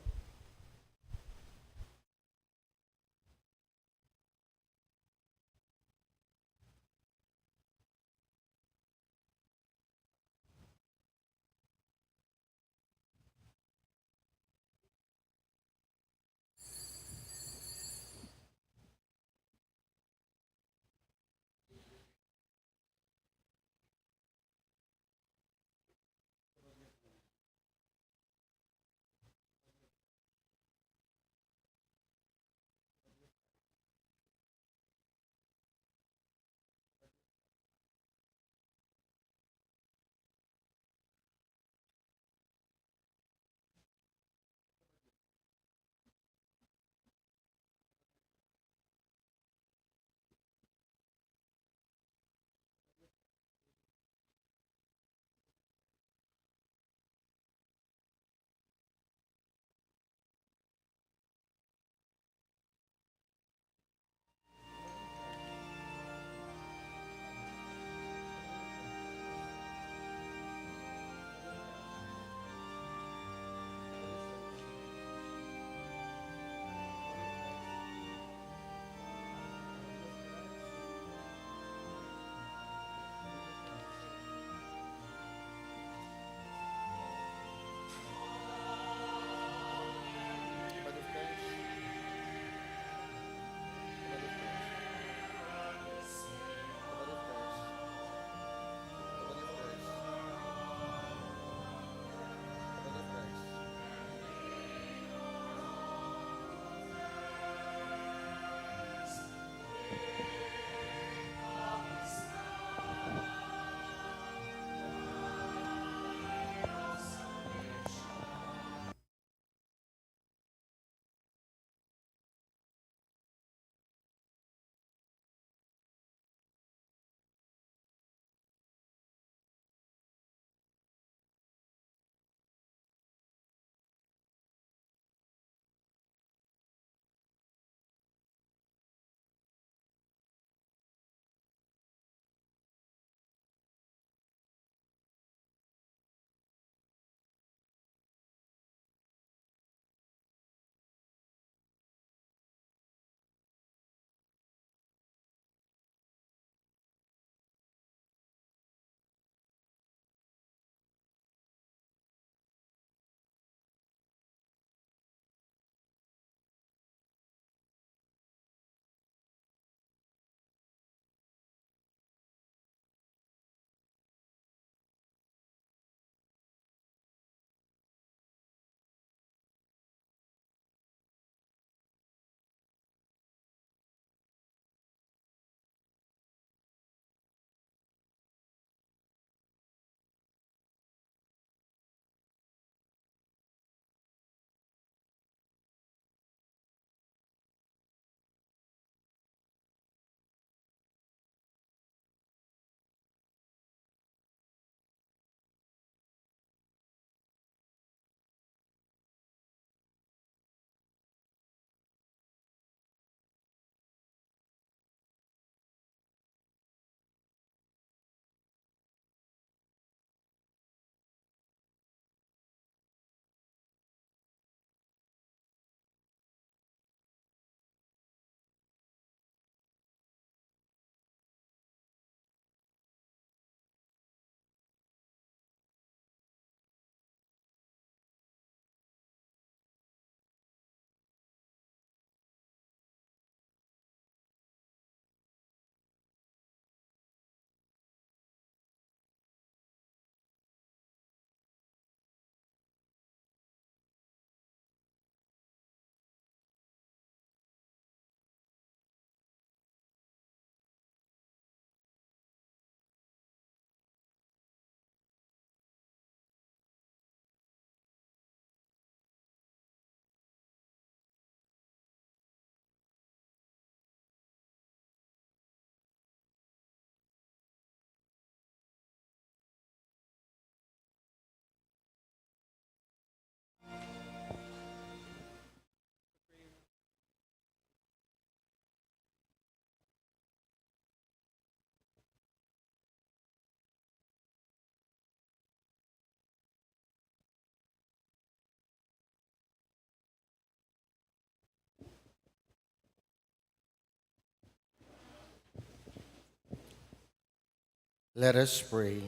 Let us pray.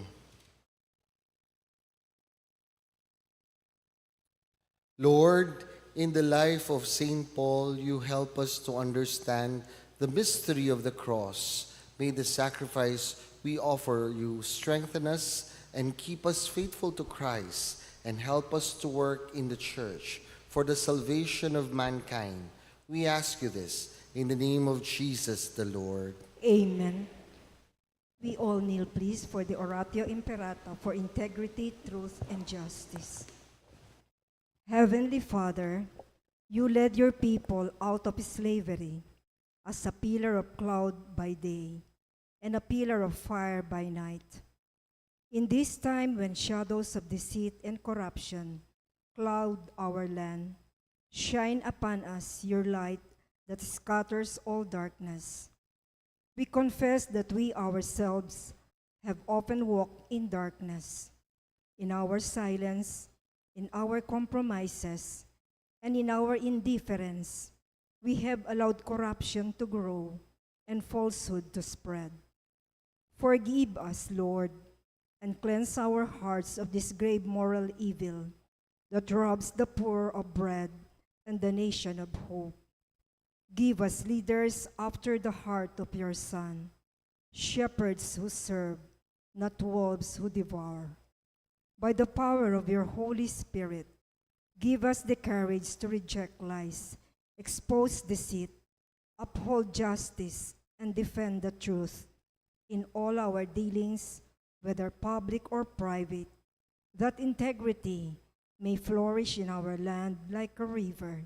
Lord, in the life of St. Paul, you help us to understand the mystery of the cross. May the sacrifice we offer you strengthen us and keep us faithful to Christ, and help us to work in the church for the salvation of mankind. We ask you this in the name of Jesus the Lord. Amen. We all kneel, please, for the Oratio Imperata for integrity, truth, and justice. Heavenly Father, you led your people out of slavery as a pillar of cloud by day and a pillar of fire by night. In this time when shadows of deceit and corruption cloud our land, shine upon us your light that scatters all darkness. We confess that we ourselves have often walked in darkness, in our silence, in our compromises, and in our indifference. We have allowed corruption to grow and falsehood to spread. Forgive us, Lord, and cleanse our hearts of this grave moral evil that robs the poor of bread and the nation of hope. Give us leaders after the heart of your Son, shepherds who serve, not wolves who devour. By the power of your Holy Spirit, give us the courage to reject lies, expose deceit, uphold justice, and defend the truth in all our dealings, whether public or private, that integrity may flourish in our land like a river,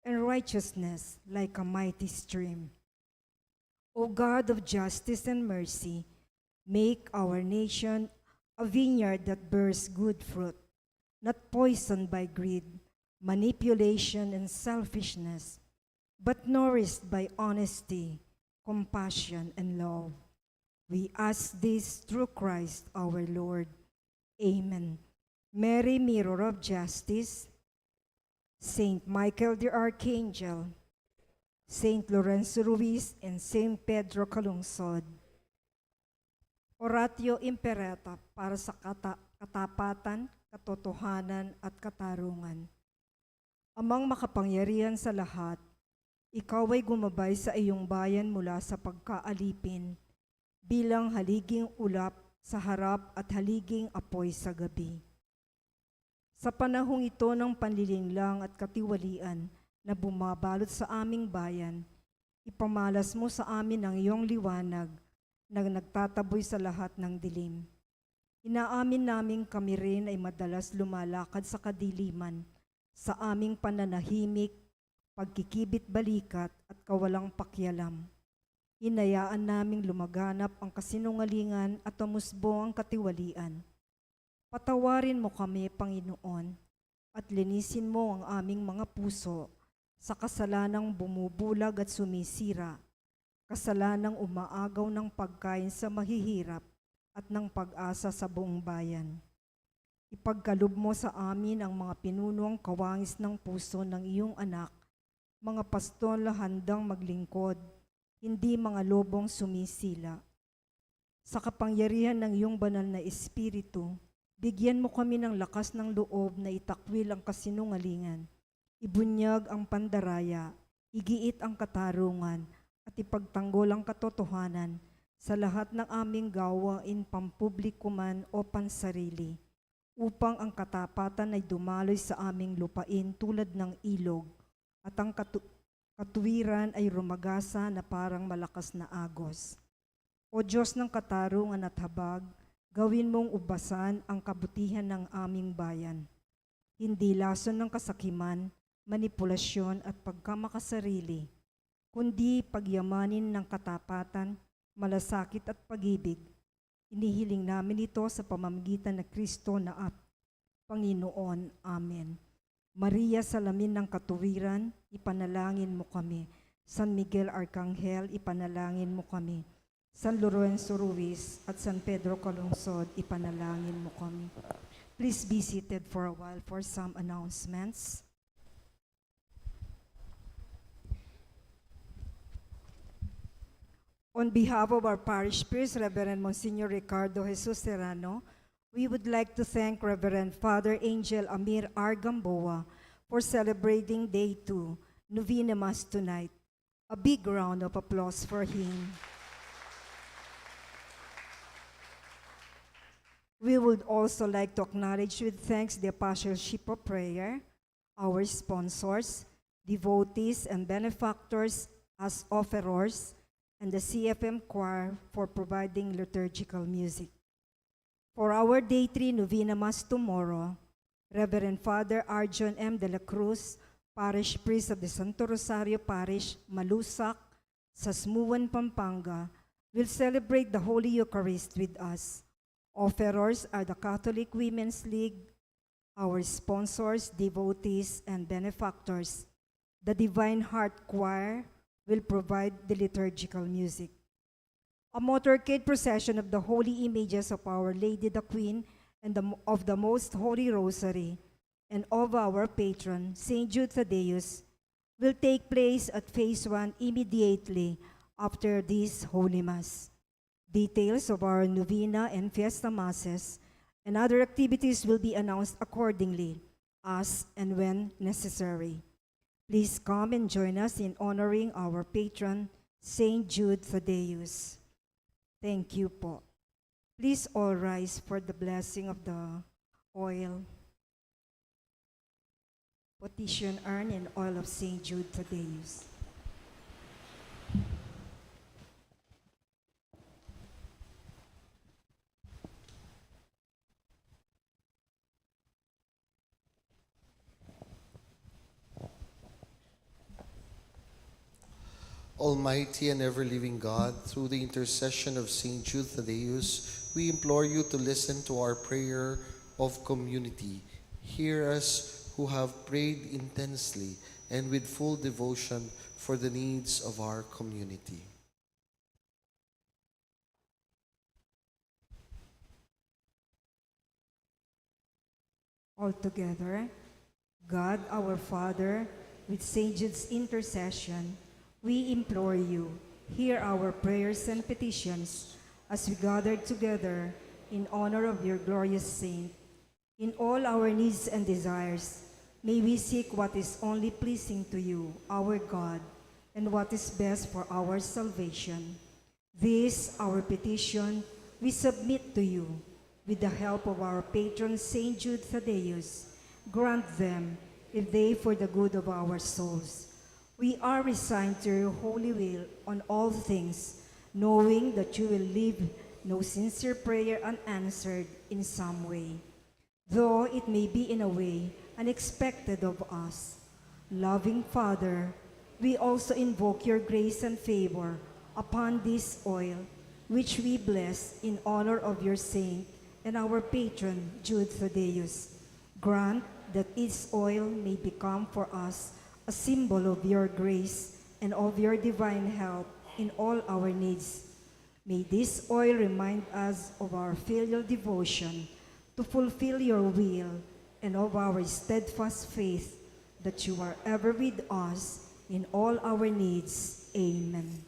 and righteousness like a mighty stream. O God of justice and mercy, make our nation a vineyard that bears good fruit, not poisoned by greed, manipulation, and selfishness, but nourished by honesty, compassion, and love. We ask this through Christ our Lord. Amen. Mary, Mirror of Justice, Saint Michael the Archangel, Saint Lorenzo Ruiz, and Saint Pedro Calungsod. Oratio Imperata para sa katapatan, katotohanan, at katarungan. Amang makapangyarihan sa lahat, ikaw ay gumabay sa iyong bayan mula sa pagkaalipin, bilang haliging ulap sa harap at haliging apoy sa gabi. Sa panahong ito ng panlilinglang at katiwalian na bumabalot sa aming bayan, ipamalas mo sa amin ang iyong liwanag na nagtataboy sa lahat ng dilim. Inaamin naming kami rin ay madalas lumalakad sa kadiliman, sa aming pananahimik, pagkikibit balikat at kawalang pakialam. Hinayaan naming lumaganap ang kasinungalingan at umusbong ang katiwalian. Patawarin mo kami, Panginoon, at linisin mo ang aming mga puso sa kasalanang bumubulag at sumisira, kasalanang umaagaw ng pagkain sa mahihirap at ng pag-asa sa buong bayan. Ipagkaloob mo sa amin ang mga pinunuang kawangis ng puso ng iyong anak, mga pastol na handang maglingkod, hindi mga lobong sumisila. Sa kapangyarihan ng iyong banal na Espiritu, bigyan mo kami ng lakas ng loob na itakwil ang kasinungalingan, ibunyag ang pandaraya, igiit ang katarungan, at ipagtanggol ang katotohanan sa lahat ng aming gawain pampubliko man o pansarili, upang ang katapatan ay dumaloy sa aming lupain tulad ng ilog, at ang katuwiran ay rumagasa na parang malakas na agos. O Diyos ng katarungan at habag, gawin mong ubasan ang kabutihan ng aming bayan. Hindi lason ng kasakiman, manipulasyon at pagkamakasarili, kundi pagyamanin ng katapatan, malasakit at pag-ibig. Inihiling namin ito sa pamamagitan ng Kristo na Panginoon. Amen. Maria, salamin ng katuwiran, ipanalangin mo kami. San Miguel Arcangel, ipanalangin mo kami. San Lorenzo Ruiz at San Pedro Calungsod, ipanalangin mo kami. Please be seated for a while for some announcements. On behalf of our parish priest, Reverend Monsignor Ricardo Jesus Serrano, we would like to thank Reverend Father Angel Amir R. Gamboa for celebrating Day 2, Novena Mass tonight. A big round of applause for him. We would also like to acknowledge with thanks the Apostleship of Prayer, our sponsors, devotees, and benefactors as offerers, and the CFM Choir for providing liturgical music. For our Day 3 Novena Mass tomorrow, Reverend Father Arjon M. de la Cruz, Parish Priest of the Santo Rosario Parish, Malusac, Sasmuan, Pampanga, will celebrate the Holy Eucharist with us. Offerers are the Catholic Women's League, our sponsors, devotees, and benefactors. The Divine Heart Choir will provide the liturgical music. A motorcade procession of the holy images of Our Lady the Queen and of the Most Holy Rosary and of our patron, St. Jude Thaddeus, will take place at Phase 1 immediately after this Holy Mass. Details of our novena and fiesta masses and other activities will be announced accordingly as and when necessary. Please come and join us in honoring our patron, St. Jude Thaddeus. Thank you po. Please all rise for the blessing of the oil. Petition urn and oil of St. Jude Thaddeus. Almighty and ever-living God, through the intercession of St. Jude Thaddeus, we implore you to listen to our prayer of community. Hear us who have prayed intensely and with full devotion for the needs of our community. Altogether, God our Father, with St. Jude's intercession, we implore you, hear our prayers and petitions as we gather together in honor of your glorious saint. In all our needs and desires, may we seek what is only pleasing to you, our God, and what is best for our salvation. This, our petition, we submit to you. With the help of our patron St. Jude Thaddeus, grant them, if they for the good of our souls. We are resigned to your holy will on all things, knowing that you will leave no sincere prayer unanswered in some way, though it may be in a way unexpected of us. Loving Father, we also invoke your grace and favor upon this oil, which we bless in honor of your saint and our patron, Jude Thaddeus. Grant that its oil may become for us a symbol of your grace and of your divine help in all our needs. May this oil remind us of our filial devotion to fulfill your will and of our steadfast faith that you are ever with us in all our needs. Amen.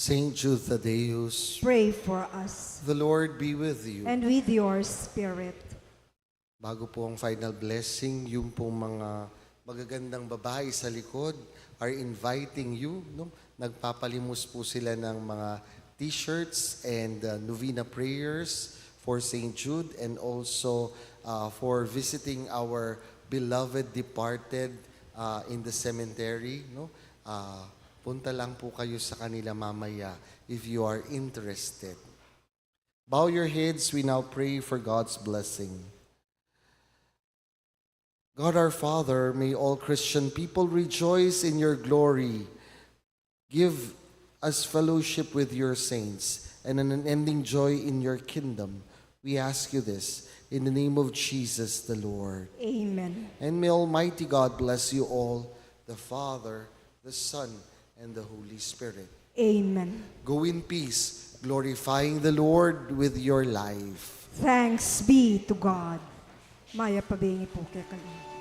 Saint Jude Thaddeus, pray for us. the Lord be with you. And with your spirit. Bago po ang final blessing, yung pong mga magagandang babae sa likod are inviting you. No? Nagpapalimos po sila ng mga t-shirts and novena prayers for St. Jude and also for visiting our beloved departed in the cemetery. No? Punta lang po kayo sa kanila mamaya if you are interested. Bow your heads, we now pray for God's blessing. God our Father, may all Christian people rejoice in your glory. Give us fellowship with your saints and an unending joy in your kingdom. We ask you this in the name of Jesus the Lord. Amen. And may Almighty God bless you all, the Father, the Son, and the Holy Spirit. Amen. Go in peace, glorifying the Lord with your life. Thanks be to God. Maya pabingi po kay kayo.